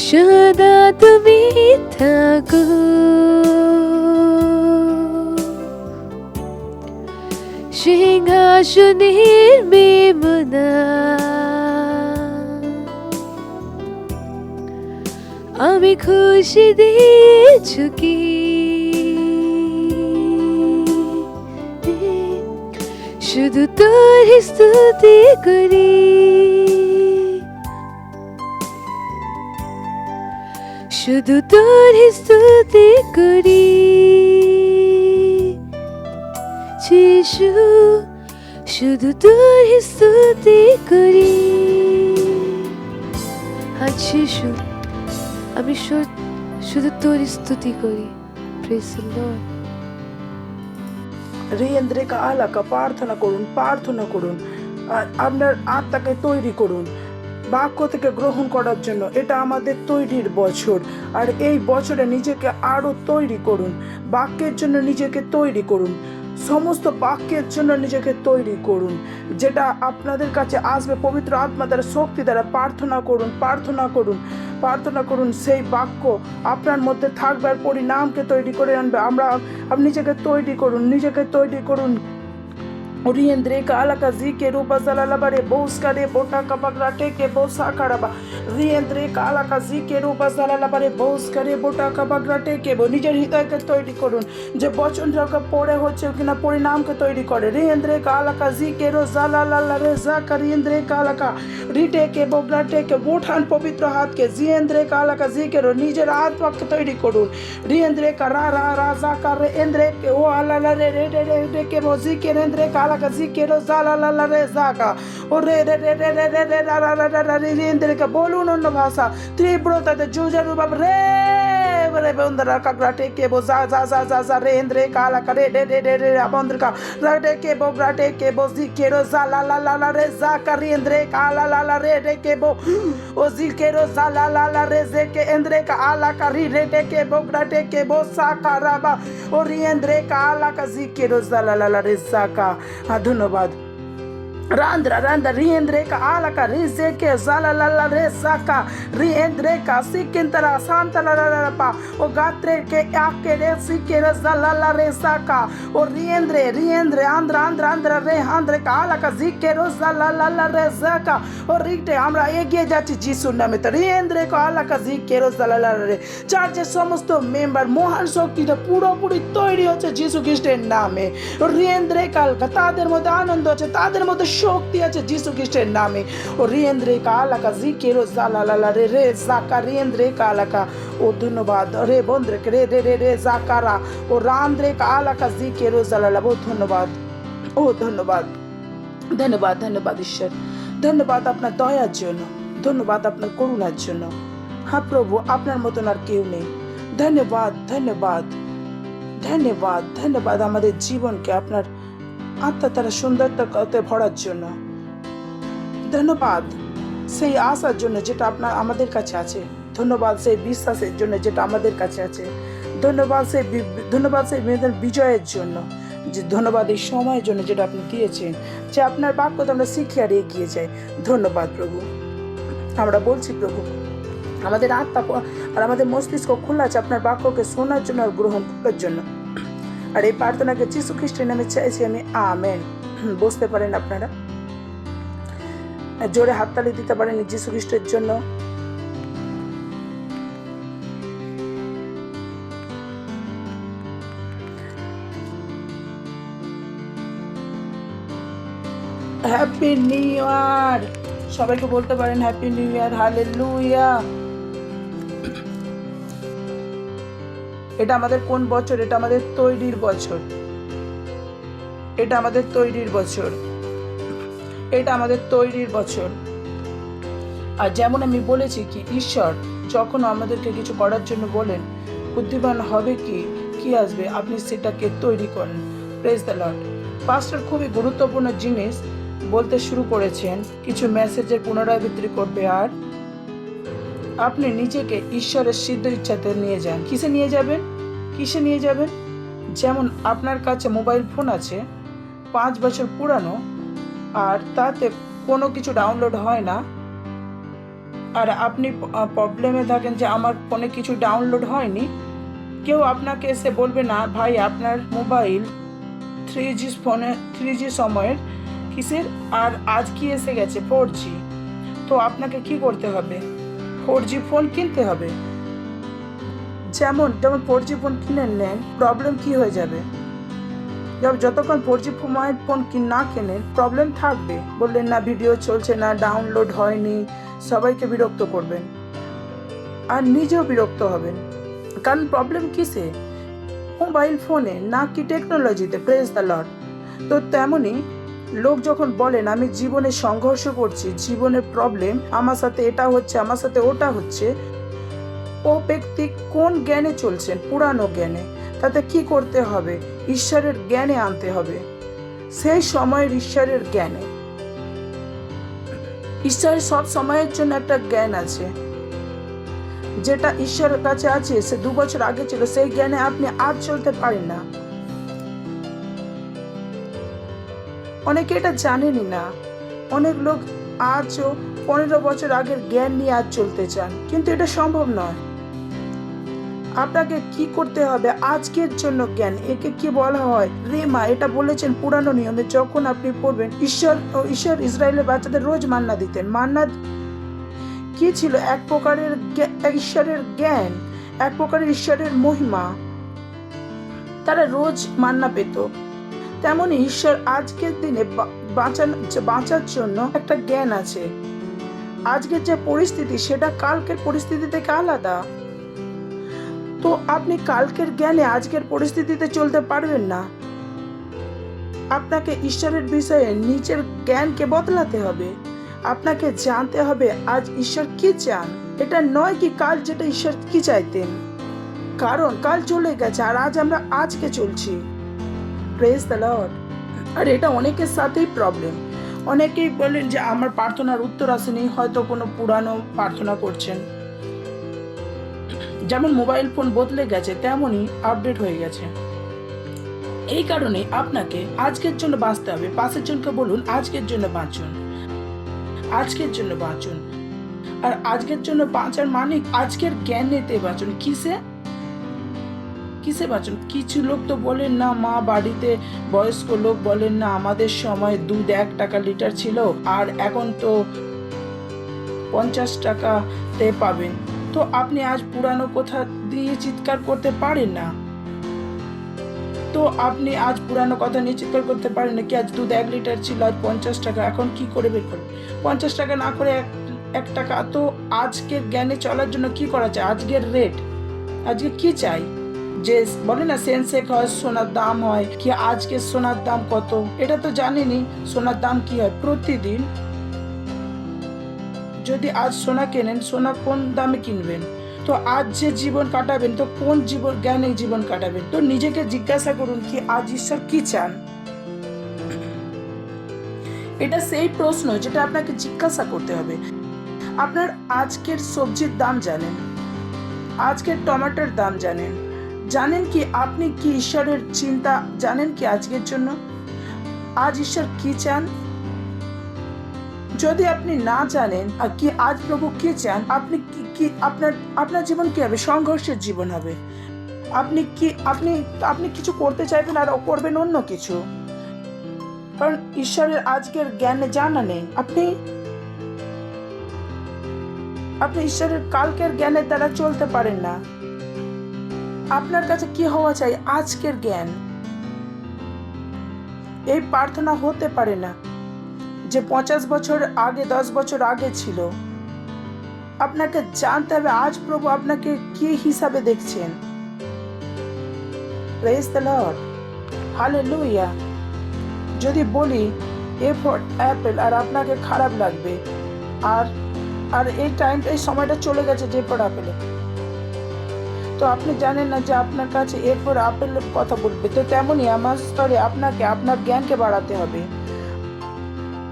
সদা তুমি থাকো সিংহাসনের মেমনা। আমি খুশি দিয়েছ কি শুধু তোর স্তুতি করি। শুধু তোর স্তুতি করি যিশু, শুধু তোর স্তুতি করি। আজ যিশু আমি শুধু তোর স্তুতি করি। Praise the Lord. রিয়েন্দ্রেকা আলাকা প্রার্থনা করুন, প্রার্থনা করুন, আপনার আত্মাকে তৈরি করুন বাক্য থেকে গ্রহণ করার জন্য। এটা আমাদের তৈরির বছর, আর এই বছরে নিজেকে আরো তৈরি করুন, বাক্যের জন্য নিজেকে তৈরি করুন, সমস্ত বাক্যের জন্য নিজেকে তৈরি করুন, যেটা আপনাদের কাছে আসবে পবিত্র আত্মা দ্বারা, শক্তি দ্বারা। প্রার্থনা করুন, প্রার্থনা করুন, প্রার্থনা করুন। সেই বাক্য আপনার মধ্যে থাকবে আর পরিণামকে তৈরি করে আনবে। আপনি নিজেকে তৈরি করুন, নিজেকে তৈরি করুন। Riendreka alaka zike ruba zalalabare boskare bota kabagrate ke bosa karaba riendreka alaka zike ruba zalalabare boskare bota kabagrate ke bo নিজের হৃদয়কে তৈরি করুন, যে বচনটাকে পড়ে হচ্ছে কিনা পরিণামকে তৈরি করে। রিয়েন্দ্রেকা আলাকা জিকে রো জালালালারে জাকা রিয়েন্দ্রেকা আলাকা রিটে কে বগ্রাটে কে উঠান পবিত্র হাতকে জিয়েন্দ্রেকা আলাকা জিকে রো নিজের আত্মাকে তৈরি করুন। রিয়েন্দ্রেকা রা রা রা জাকা রিয়েন্দ্রেকে ও আলালা রে রে রে রে কে বো জিকে রিয়েন্দ্রেকা আলাকা জিকে রো জালালালারে জাকা ও রে রে রে রে রে রে রে রা রা রা রা রিয়েন্দ্রেকা বলুন অন্য ভাষা তীব্রতাতে জুজারু বাব রে রে বন্দরা কাগরাটে কে বো জা জা জা জা জা রিয়েন্দ্রেকা আলাকা রে রে রে রে রে বন্দরকা রাটে কে বো গ্রাটে কে বো জিকে রো জালালালা রে জাকা রিয়েন্দ্রেকা আলালা রে রে কে বো ও জিকে রো জালালালা রে জে কে এন্দ্রেকা আলাকা রি রে রে কে বো গ্রাটে কে বো সাকারাবা ও রিয়েন্দ্রেকা আলাকা জিকে রো জালালালা রে জাকা। ধন্যবাদ। Randra randa riendreka alaka rizeke zalalala resaka riendreka sikintara santa la la pa o gatre ke akere sikera zalala resaka o riendre andra re andre ka alaka zikero zalalala resaka o rite আমরা এগিয়ে যাচ্ছি যিশুর নামে। তো রিয়েন্দ্রেকা আলাকা জিকেরো জালালালা রে চার্চের সমস্ত member মহান শক্তিতে পুরোপুরি তৈরি হচ্ছে যিশু খ্রিস্টের নামে। রিয়েন্দ্রেকা তাদের মধ্যে আনন্দ আছে, তাদের মধ্যে শক্তি আছে যিশু খ্রিস্টের নামে। ও রিয়েন্দ্রেকা আলাকা জিকেরো জালালালা রে রে জাকা রিয়েন্দ্রেকা আলাকা ও ধন্যবাদ রে বন্দ্রেক রে রে রে রে জাকারা ও রান্দ্রেকা আলাকা জিকেরো জালালা। বহুত ধন্যবাদ, ও ধন্যবাদ, ধন্যবাদ, ধন্যবাদ ঈশ্বর, ধন্যবাদ আপনার দয়ার জন্য, ধন্যবাদ আপনার করুণার জন্য। হ্যাঁ প্রভু, আপনার মতন আর কেউ নেই। ধন্যবাদ, ধন্যবাদ, ধন্যবাদ, ধন্যবাদ আমাদের জীবনকে আপনার আত্মা তারা সুন্দরতাতে ভরার জন্য। ধন্যবাদ সেই আশার জন্য যেটা আপনার আমাদের কাছে আছে। ধন্যবাদ সেই বিশ্বাসের জন্য যেটা আমাদের কাছে আছে। ধন্যবাদ সেই বিজয়ের জন্য, যে ধন্যবাদ এই সময়ের জন্য যেটা আপনি দিয়েছেন, যে আপনার বাক্যতে আমরা শিখে আর এগিয়ে যাই। ধন্যবাদ প্রভু। আমরা বলছি প্রভু, আমাদের আত্মা আর আমাদের মস্তিষ্ক খোলা আছে আপনার বাক্যকে শোনার জন্য আর গ্রহণ করার জন্য। আর এই প্রার্থনাকে যিশু খ্রিস্টের নামে চাইছি আমি, আমেন। বসতে পারেন আপনারা, জোরে হাততালি দিতে পারেন যিশু খ্রিস্টের জন্য। হ্যাপি নিউ ইয়ার, সবাইকে বলতে পারেন হ্যাপি নিউ ইয়ার, হালেলুয়া। এটা আমাদের কোন বছর? এটা আমাদের তৈরির বছর, এটা আমাদের তৈরির বছর, এটা আমাদের তৈরির বছর। আর যেমন আমি বলেছি কি ঈশ্বর যখন আমাদেরকে কিছু করার জন্য বলেন, বুদ্ধিমান হবে কি আসবে, আপনি সেটাকে তৈরি করেন। Praise the Lord. পাস্টর খুবই গুরুত্বপূর্ণ জিনিস বলতে শুরু করেছেন, কিছু মেসেজের পুনরাবৃত্তি করবে। আর আপনি নিজেকে ঈশ্বরের সিদ্ধ ইচ্ছাতে নিয়ে যান। কিসে নিয়ে যাবেন? কিসে নিয়ে যাবেন? যেমন আপনার কাছে মোবাইল ফোন আছে 5 বছর পুরানো, আর তাতে কোনো কিছু ডাউনলোড হয় না, আর আপনি প্রবলেমে থাকেন যে আমার ফোনে কিছু ডাউনলোড হয়নি। কেউ আপনাকে এসে বলবে না, ভাই আপনার মোবাইল 3G সময়ের কিসের, আর আজ কি এসে গেছে 4G। তো আপনাকে কি করতে হবে? 4G ফোন কিনতে হবে। যেমন 4G ফোন কিনে নেন, প্রবলেম কি হয়ে যাবে? যতক্ষণ 4G ফোন না কেনেন প্রবলেম থাকবে। বললেন না ভিডিও চলছে না, ডাউনলোড হয়নি, সবাইকে বিরক্ত করবেন আর নিজেও বিরক্ত হবেন। কারণ প্রবলেম কিসে? মোবাইল ফোনে, না কি টেকনোলজিতে। Praise the Lord. তো তেমনই লোক যখন বলেন আমি জীবনে সংঘর্ষ করছি, জীবনের প্রবলেম, আমার সাথে এটা হচ্ছে, আমার সাথে ওটা হচ্ছে, ও ব্যক্তি কোন জ্ঞানে চলছেন, পুরানো জ্ঞানে, তাতে কি করতে হবে? ঈশ্বরের জ্ঞানে আনতে হবে, সেই সময়ের ঈশ্বরের জ্ঞানে। ঈশ্বরের সব সময়ের জন্য একটা জ্ঞান আছে, যেটা ঈশ্বরের কাছে আছে, সে 2 বছর আগে ছিল, সেই জ্ঞানে আপনি আজ চলতে পারেন না। অনেকে এটা জানেনই না। অনেক লোক আজও 15 বছর আগের জ্ঞান নিয়ে আজ চলতে চান, কিন্তু এটা সম্ভব নয়। আপনাকে কি করতে হবে? আজকের জন্য জ্ঞান, একে কি বলা হয়? রেমা। এটা বলেছেন পুরানো নিয়মে, যখন আপনি পড়বেন, ঈশ্বর ইসরায়েলের বাচ্চাদের রোজ মান্না দিতেন। মান্না কি ছিল? এক প্রকারের ঈশ্বরের জ্ঞান, এক প্রকারের ঈশ্বরের মহিমা। তারা রোজ মান্না পেত। তেমনি ঈশ্বর আজকের দিনে বাঁচার জন্য একটা জ্ঞান আছে। আজকের যে পরিস্থিতি, সেটা কালকের পরিস্থিতি থেকে আলাদা। তো আপনি কালকের জ্ঞানে আজকের পরিস্থিতিতে চলতে পারবেন না। আপনাকে ঈশ্বরের বিষয়ে নিজের জ্ঞানকে বদলাতে হবে। আপনাকে জানতে হবে আজ ঈশ্বর কি চান। এটা নয় কি কাল যেটা ঈশ্বর কি চাইতেন, কারণ কাল চলে গেছে আর আজ আমরা আজকে চলছি। Praise the Lord. আর এটা অনেকের সাথেই প্রবলেম। অনেকেই বলেন যে আমার প্রার্থনার উত্তর আসেনি, হয়তো কোনো পুরানো প্রার্থনা করছেন। যেমন মোবাইল ফোন বদলে গেছে, তেমনই আপডেট হয়ে গেছে। এই কারণে আপনাকে আজকের জন্য বাঁচতে হবে। পাশের জনকে বলুন, আজকের জন্য বাঁচুন, আজকের জন্য বাঁচুন। আর আজকের জন্য বাঁচার মানে আজকের জ্ঞান নিতে বাঁচুন। কিসে বাঁচুন? কিছু লোক তো বলেন না, মা বাড়িতে বয়স্ক লোক বলেন না, আমাদের সময় দুধ 1 টাকা লিটার ছিল, আর এখন তো 50 টাকাতে পাবেন। তো আপনি আজ পুরানো কথা দিয়ে চিৎকার করতে পারেন না। তো আপনি আজ পুরানো কথা নিয়ে চিৎকার করতে পারেন না কি আজ দুধ 1 লিটার ছিল, আজ 50 টাকা, এখন কি করে বের করবেন? 50 টাকা না করে 1 টাকা। তো আজকের জ্ঞানে চলার জন্য কি করা চাই? আজকের রেট, আজকে কি চাই? যে বলে না সেন্সেক্স হয়, সোনার দাম হয়, কি আজকে সোনার দাম কত? এটা তো জানেনি সোনার দাম কি হয়। প্রতিদিন যদি আজ সোনা কেনেন, সোনা কোন দামে কিনবেন? তো আজ যে জীবন কাটাবেন, তো কোন জ্ঞানে জীবন কাটাবেন? তো নিজেকে জিজ্ঞাসা করুন কি আজ ঈশ্বর কি চান। এটা সেই প্রশ্ন যেটা আপনাকে জিজ্ঞাসা করতে হবে। আপনার আজকের সবজির দাম জানেন, আজকের টমেটোর দাম জানেন কি আপনি কি ঈশ্বরের চিন্তা জানেন কি আজকের জন্য? আজ ঈশ্বর কি চান? যদি আপনি না জানেন কি আজ প্রভু কি চান, আপনি কি আপনার জীবন কি হবে? সংঘর্ষের জীবন হবে। আপনি কিছু করতে চাইবেন আর করবেন অন্য কিছু, কারণ ঈশ্বরের আজকের জ্ঞানে জানা নেই। আপনি ঈশ্বরের কালকের জ্ঞানের দ্বারা চলতে পারেন না। আপনার কাছে কি হওয়া চাই? আজকের জ্ঞান। এই প্রার্থনা হতে পারে না যে 50 বছর আগে, 10 বছর আগে ছিল। আপনাকে জানতে হবে আজ প্রভু আপনাকে কি হিসাবে দেখছেন। Praise the Lord, hallelujah. যদি বলি এ ফর অ্যাপেল, আর আপনাকে খারাপ লাগবে, আর এই সময়টা চলে গেছে যে ফর অ্যাপেলে, তো আপনি জানেন না যে আপনার কাছে এ ফর অ্যাপেলের কথা বলবে। তো তেমনই আমার স্তরে আপনাকে আপনার জ্ঞানকে বাড়াতে হবে,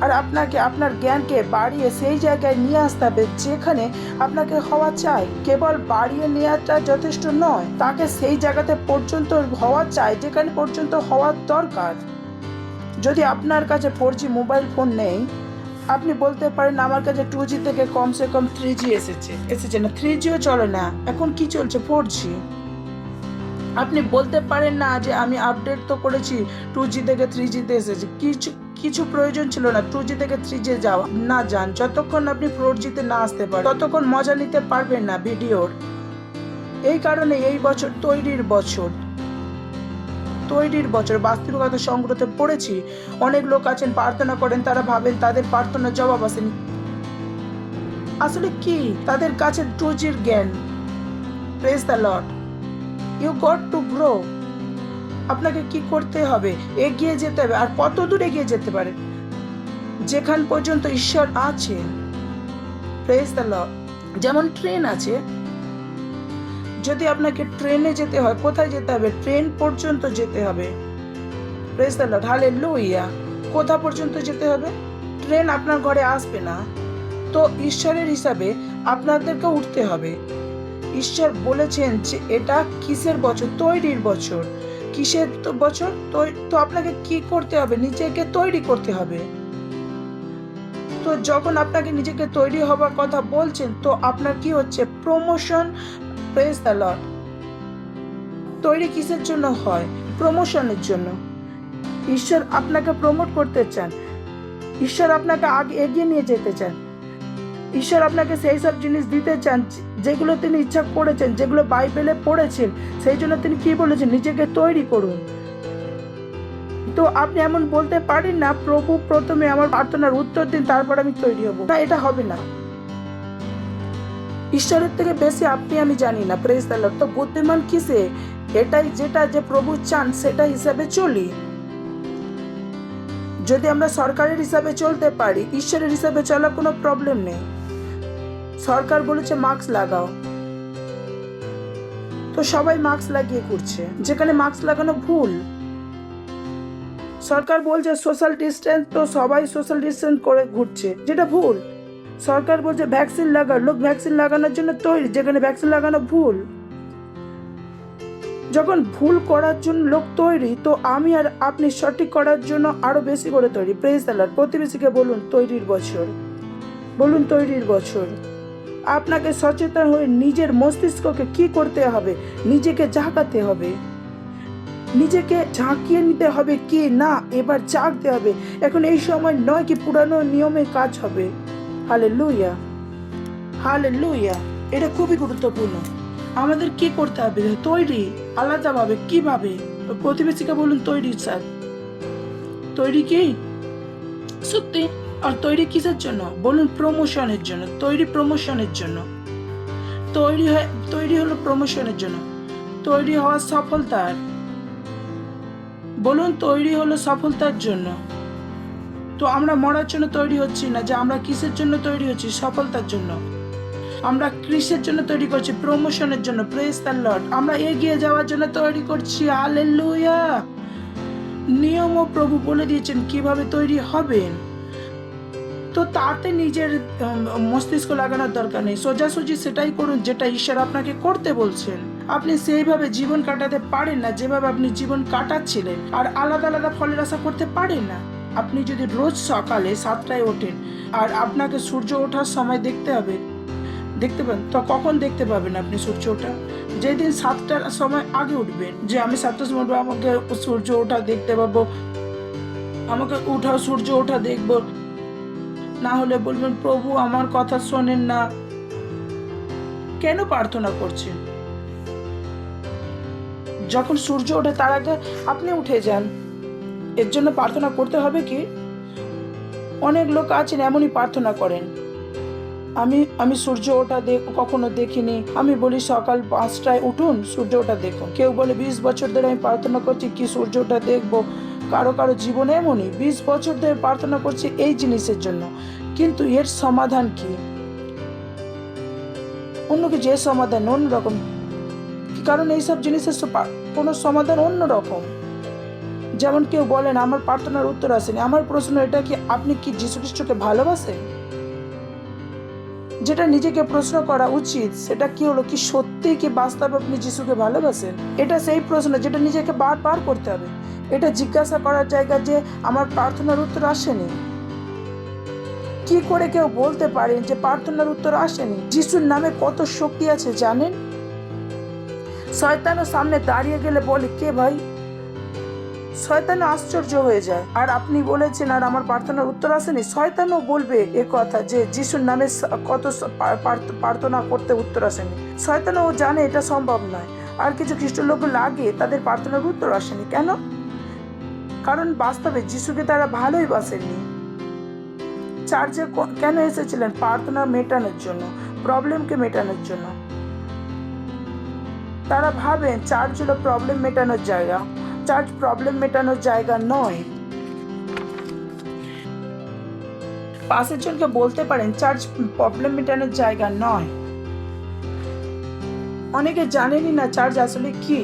আর আপনাকে আপনার জ্ঞানকে বাড়িয়ে সেই জায়গায় নিয়ে আসতে হবে যেখানে আপনাকে হওয়া চাই। কেবল বাড়িয়ে নেওয়াটা যথেষ্ট নয়, তাকে সেই জায়গাতে পর্যন্ত হওয়া চাই যেখানে পর্যন্ত হওয়ার দরকার। যদি আপনার কাছে 4G মোবাইল ফোন নেই, আপনি বলতে পারেন আমার কাছে 2G থেকে কমসে কম 3G এসেছে না, 3Gও চলে না, এখন কি চলছে? 4G। আপনি বলতে পারেন না যে আমি আপডেট তো করেছি, 2G থেকে 3Gতে এসেছে। কিছু প্রয়োজন ছিল না 2G থেকে 3G যাওয়া। না যান, যতক্ষণ আপনি 4Gতে না আসতে পারেন ততক্ষণ মজা নিতে পারবেন না ভিডিওর। এই কারণে এই বছর তৈরির বছর বাস্তবিকতা সংগ্রহতে পড়েছি। অনেক লোক আছেন প্রার্থনা করেন, তারা ভাবেন তাদের প্রার্থনার জবাব আসেনি। আসলে কি তাদের কাছে 2Gর জ্ঞান। Praise the Lord. You got to grow. আপনাকে কি করতে হবে? এগিয়ে যেতে হবে। আর কত দূর এগিয়ে যেতে পারে? যেখান পর্যন্ত ঈশ্বর আছেন। Praise the Lord. যেমন ট্রেন আছে, যদি আপনাকে ট্রেনে যেতে হয়, কোথায় যেতে হবে? ট্রেন পর্যন্ত যেতে হবে। Praise the Lord, hallelujah. কোথা পর্যন্ত যেতে হবে? ট্রেন আপনার ঘরে আসবে না। তো ঈশ্বরের হিসাবে আপনাদেরকে উঠতে হবে। ঈশ্বর বলেছেন যে এটা কিসের বছর? তৈরির বছর। কিসের বছর? তো আপনাকে কি করতে হবে? নিজেকে তৈরি করতে হবে। তো যখন আপনাকে নিজেকে তৈরি হবার কথা বলছেন, তো আপনার কি হচ্ছে? প্রমোশন। Praise the Lord. তৈরি কিসের জন্য হয়? প্রমোশনের জন্য। ঈশ্বর আপনাকে প্রমোট করতে চান। ঈশ্বর আপনাকে আগে এগিয়ে নিয়ে যেতে চান। ঈশ্বর আপনাকে সেই সব জিনিস দিতে চান যেগুলো তিনি ইচ্ছা করেছেন, যেগুলো বাইবেলে পড়েছেন। সেই জন্য তিনি কি বলেছেন? নিজেকে তৈরি করুন। তো আপনি এমন বলতে পারেন না, প্রভু প্রথমে আমার প্রার্থনার উত্তর দিন, তারপর আমি তৈরি হব। না, এটা হবে না। ঈশ্বরের থেকে বেশি আপনি আমি জানি না। Praise the Lord. তো বুদ্ধিমান কিসে? এটাই যেটা যে প্রভু চান সেটা হিসাবে চলি। যদি আমরা সরকারের হিসাবে চলতে পারি, ঈশ্বরের হিসাবে চলা কোনো প্রবলেম নেই। সরকার বলেছে মাস্ক লাগাও, তো সবাই মাস্ক লাগিয়ে ঘুরছে, যেখানে মাস্ক লাগানো ভুল। সরকার বলছে সোশ্যাল ডিস্টেন্স, তো সবাই সোশ্যাল ডিস্টেন্স করে ঘুরছে, যেটা ভুল। সরকার বলছে ভ্যাকসিন লাগাও, লোক ভ্যাকসিন লাগানোর জন্য তৈরি, যেখানে ভ্যাকসিন লাগানো ভুল। যখন ভুল করার জন্য লোক তৈরি, তো আমি আর আপনি সঠিক করার জন্য আরো বেশি করে তৈরি। Praise the Lord. প্রতিবেশীকে বলুন তৈরির বছর, বলুন তৈরির বছর। আপনাকে সচেতন হয়ে নিজের মস্তিষ্ককে কি করতে হবে? নিজেকে জাগাতে হবে, নিজেকে ঝাঁকিয়ে নিতে হবে কি না এবার জাগতে হবে। এখন এই সময় নয় কি পুরানো নিয়মে কাজ হবে। Hallelujah, hallelujah. এটা খুবই গুরুত্বপূর্ণ। আমাদের কি করতে হবে? তৈরি আলাদাভাবে। কিভাবে? প্রতিবেশীকে বলুন তৈরি স্যার। তৈরি কি সত্যি? আর তৈরি কিসের জন্য? বলুন প্রমোশনের জন্য। তৈরি প্রমোশনের জন্য। তৈরি হলো প্রমোশনের জন্য। তৈরি হওয়া সফলতার। বলুন তৈরি হলো সফলতার জন্য। তো আমরা মরার জন্য তৈরি হচ্ছি না, যে আমরা কিসের জন্য তৈরি হচ্ছি? সফলতার জন্য। আমরা কিসের জন্য তৈরি করছি? প্রমোশনের জন্য। Praise the Lord. আমরা এগিয়ে যাওয়ার জন্য তৈরি করছি। হালেলুয়া। নিয়মও প্রভু বলে দিয়েছেন কিভাবে তৈরি হবেন। তো তাতে নিজের মস্তিষ্ক লাগানোর দরকার নেই। সোজাসুজি সেটাই করুন যেটা ঈশ্বর আপনাকে করতে বলছেন। আপনি সেইভাবে জীবন কাটাতে পারেন না যেভাবে আপনি জীবন কাটাচ্ছিলেন, আর আলাদা আলাদা ফলের আশা করতে পারেন না। আপনি যদি রোজ সকালে 7টায় ওঠেন, আর আপনাকে সূর্য ওঠার সময় দেখতে হবে, দেখতে পান, তো কখন দেখতে পাবেন আপনি সূর্য ওঠা? যেদিন 7টার সময় আগে উঠবেন, যে আমি 7টার সময় আমাকে সূর্য ওঠা দেখতে পাবো, আমাকে উঠা সূর্য ওঠা দেখবো। না হলে বলবেন প্রভু আমার কথা শোনেন না। কেন প্রার্থনা করছেন? যখন সূর্য ওঠে তার আগে আপনি উঠে যান। এর জন্য প্রার্থনা করতে হবে কি? অনেক লোক আছেন এমনই প্রার্থনা করেন, আমি সূর্য ওঠা কখনো দেখিনি। আমি বলি সকাল 5টায় উঠুন, সূর্য ওঠা দেখুন। কেউ বলে 20 বছর ধরে আমি প্রার্থনা করছি, কি সূর্য ওঠা দেখবো? কারো কারো জীবনে এমনই 20 বছর ধরে প্রার্থনা করছি এই জিনিসের জন্য, কিন্তু এর সমাধান কি? অন্য কিছু। এর সমাধান অন্যরকম, কারণ এইসব জিনিসের কোনো সমাধান অন্যরকম। যেমন কেউ বলেন আমার প্রার্থনার উত্তর আসেনি। আমার প্রশ্ন এটা, কি আপনি কি যীশু খ্রিস্টকে ভালোবাসেন? যেটা নিজেকে প্রশ্ন করা উচিত সেটা কি হলো, কি সত্যি কি বাস্তবে আপনি যিশুকে ভালোবাসেন? এটা সেই প্রশ্ন যেটা নিজেকে বারবার করতে হবে। এটা জিজ্ঞাসা করার জায়গা যে আমার প্রার্থনার উত্তর আসেনি। কি করে কেউ বলতে পারেন যে প্রার্থনার উত্তর আসেনি? যিশুর নামে কত শক্তি আছে জানেন? শয়তানের সামনে দাঁড়িয়ে গেলে বলে কে ভাই? শয়তানও আশ্চর্য হয়ে যায়। আর আপনি বলেছেন আর আমার প্রার্থনার উত্তর আসেনি? শয়তানও বলবে এ কথা যে যিশুর নামে কত প্রার্থনা করতে উত্তর আসেনি। শয়তানও জানে এটা সম্ভব নয়। আর কিছু খ্রিস্ট লোক লাগে তাদের প্রার্থনার উত্তর আসেনি। কেন? কারণ বাস্তবে যিশুকে তারা ভালোই বাসেননি। চার্চে কেন এসেছিলেন? প্রার্থনা মেটানোর জন্য, প্রবলেমকে মেটানোর জন্য। তারা ভাবেন চার্চ হলো প্রবলেম মেটানোর জায়গা। চার্চ প্রবলেম মেটানোর জায়গা নয়। পাশের জনকে বলতে পারেন চার্চ প্রবলেম মেটানোর জায়গা নয়। অনেকে জানেনই না চার্চ আসলে কি।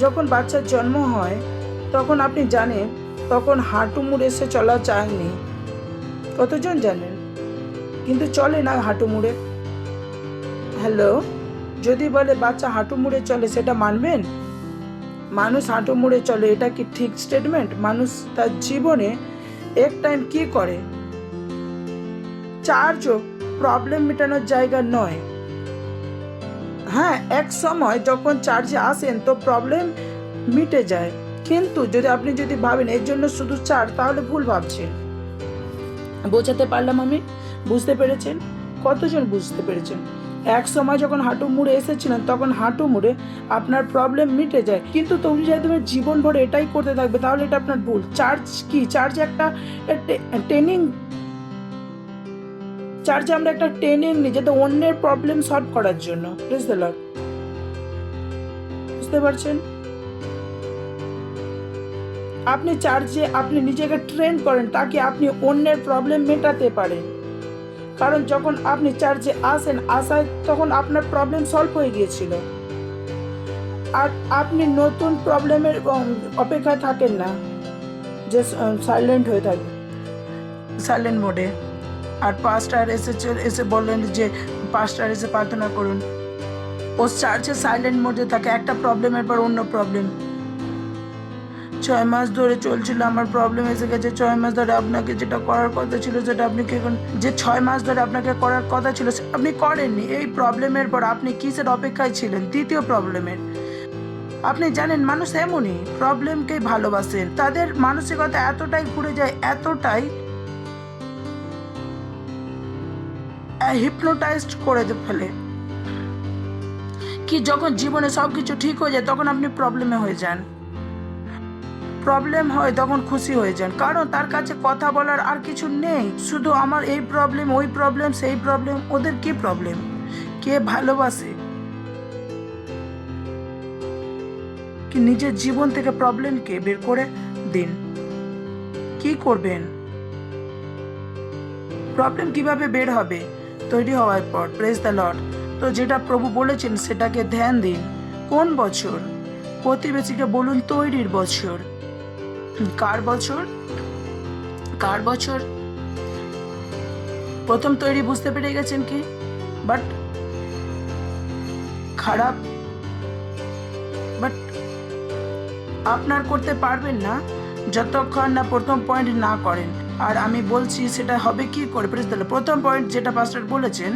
যখন বাচ্চার জন্ম হয় তখন আপনি জানেন তখন হাঁটু মুড়ে সে চলা যায়নি, কতজন জানেন? কিন্তু চলে না হাঁটু মুড়ে। হ্যালো, যদি বলে বাচ্চা হাঁটু মুড়ে চলে, সেটা মানবেন? মানুষ হাঁটু মুড়ে চলে, এটা কি ঠিক স্টেটমেন্ট? মানুষ তার জীবনে এক টাইম কি করে? চার্চও প্রবলেম মেটানোর জায়গা নয়। হ্যাঁ, এক সময় যখন চার্চে আসেন তো প্রবলেম মিটে যায়, কিন্তু আপনি যদি ভাবেন এর জন্য শুধু চার্চ, তাহলে ভুল ভাবছেন। বোঝাতে পারলাম আমি? বুঝতে পেরেছেন? কতজন বুঝতে পেরেছেন? এক সময় যখন হাঁটু মুড়ে এসেছিলেন তখন হাঁটু মুড়ে আপনার প্রবলেম মিটে যায়, কিন্তু তুমি যদি তোমার জীবন ভরে এটাই করতে থাকবে তাহলে এটা আপনার ভুল। চার্চ কি? চার্চে একটা ট্রেনিং, চার্চে আমরা একটা ট্রেনিং নিই যাতে অন্যের প্রবলেম সলভ করার জন্য। Praise the Lord. বুঝতে পারছেন? আপনি চার্চে আপনি নিজেকে ট্রেন করেন তাকে আপনি অন্যের প্রবলেম মেটাতে পারেন, কারণ যখন আপনি চার্চে আসায় তখন আপনার প্রবলেম সলভ হয়ে গিয়েছিল, আর আপনি নতুন প্রবলেমের অপেক্ষায় থাকেন না যে সাইলেন্ট হয়ে থাকবে, সাইলেন্ট মোডে। আর পাস্টার এসে বললেন যে পাস্টার এসে প্রার্থনা করুন, ও চার্চে সাইলেন্ট মোডে থাকে, একটা প্রবলেমের পর অন্য প্রবলেম। 6 মাস ধরে চলছিল, আমার প্রবলেম এসে গেছে। 6 মাস ধরে আপনাকে যেটা করার কথা ছিল সেটা আপনি যে 6 মাস ধরে আপনাকে করার কথা ছিল আপনি করেননি। এই প্রবলেমের পর আপনি কিসের অপেক্ষায় ছিলেন? দ্বিতীয় প্রবলেমের। আপনি জানেন মানুষ এমনই, প্রবলেমকে ভালোবাসেন, তাদের মানসিকতা এতটাই ঘুরে যায়, এতটাই হিপনোটাইজড করে ফেলে কি যখন জীবনে সবকিছু ঠিক হয়ে যায় তখন আপনি প্রবলেমে হয়ে যান। প্রবলেম হয় তখন খুশি হয়ে যান, কারণ তার কাছে কথা বলার আর কিছু নেই। শুধু আমার এই প্রবলেম, ওই প্রবলেম, সেই প্রবলেম। ওদের কি প্রবলেম? কে ভালোবাসে? কি নিজের জীবন থেকে প্রবলেমকে বের করে দিন। কি করবেন? প্রবলেম কিভাবে বের হবে? তৈরি হওয়ার পর। Praise the Lord. তো যেটা প্রভু বলেছেন সেটাকে ধ্যান দিন। কোন বছর? প্রতিবেশীকে বলুন তৈরির বছর। কার বছর? কার বছর? প্রথম তৈরি বুঝতে পেরে গেছেন কি? বাট খারাপ, বাট আপনার করতে পারবেন না যতক্ষণ না প্রথম পয়েন্ট না করেন। আর আমি বলছি সেটা হবে কি করে। প্রথম পয়েন্ট যেটা পাস্টার বলেছেন,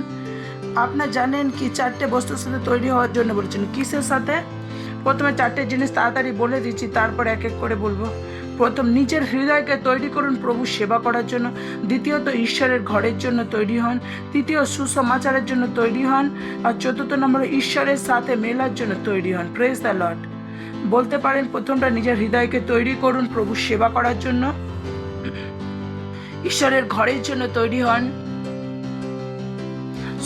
আপনার জানেন কি 4টে বস্তুর সাথে তৈরি হওয়ার জন্য বলেছেন। কিসের সাথে? প্রথমে 4টে জিনিস তাড়াতাড়ি বলে দিচ্ছি, তারপর এক এক করে বলবো। প্রথম, নিজের হৃদয়কে তৈরি করুন প্রভু সেবা করার জন্য। দ্বিতীয়ত, ঈশ্বরের ঘরের জন্য তৈরি হন। তৃতীয়, সুসমাচারের জন্য তৈরি হন। আর চতুর্থ নম্বর, ঈশ্বরের সাথে মেলার জন্য তৈরি হন। Praise the Lord. বলতে পারেন প্রথমটা, নিজের হৃদয়কে তৈরি করুন প্রভু সেবা করার জন্য, ঈশ্বরের ঘরের জন্য তৈরি হন,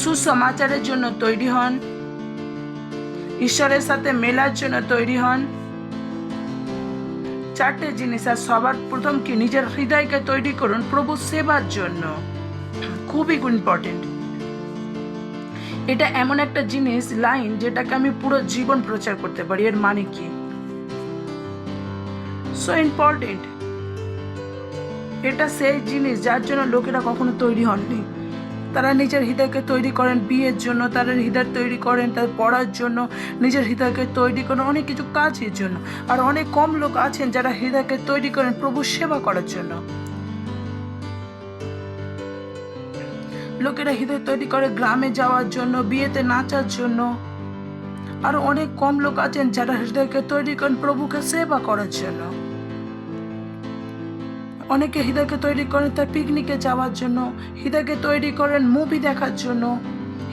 সুসমাচারের জন্য তৈরি হন, ঈশ্বরের সাথে মেলার জন্য তৈরি হন। 4টে জিনিস। আর সবার প্রথম কি? নিজের হৃদয়কে তৈরি করুন প্রভু সেবার জন্য। খুবই ইম্পর্টেন্ট। এটা এমন একটা জিনিস, লাইন, যেটাকে আমি পুরো জীবন প্রচার করতে পারি। এর মানে কি? So important. এটা সেই জিনিস যার জন্য লোকেরা কখনো তৈরি হননি। তারা নিজের হৃদয়কে তৈরি করেন বিয়ের জন্য, তারা হৃদয় তৈরি করেন তার পড়ার জন্য, নিজের হৃদয়কে তৈরি করেন অনেক কিছু কাজের জন্য। আর অনেক কম লোক আছেন যারা হৃদয়কে তৈরি করেন প্রভু সেবা করার জন্য। লোকেরা হৃদয় তৈরি করে গ্রামে যাওয়ার জন্য, বিয়েতে নাচার জন্য। আর অনেক কম লোক আছেন যারা হৃদয়কে তৈরি করেন প্রভুকে সেবা করার জন্য। অনেকে হৃদয়কে তৈরি করেন তার পিকনিকে যাওয়ার জন্য, হৃদয়কে তৈরি করেন মুভি দেখার জন্য,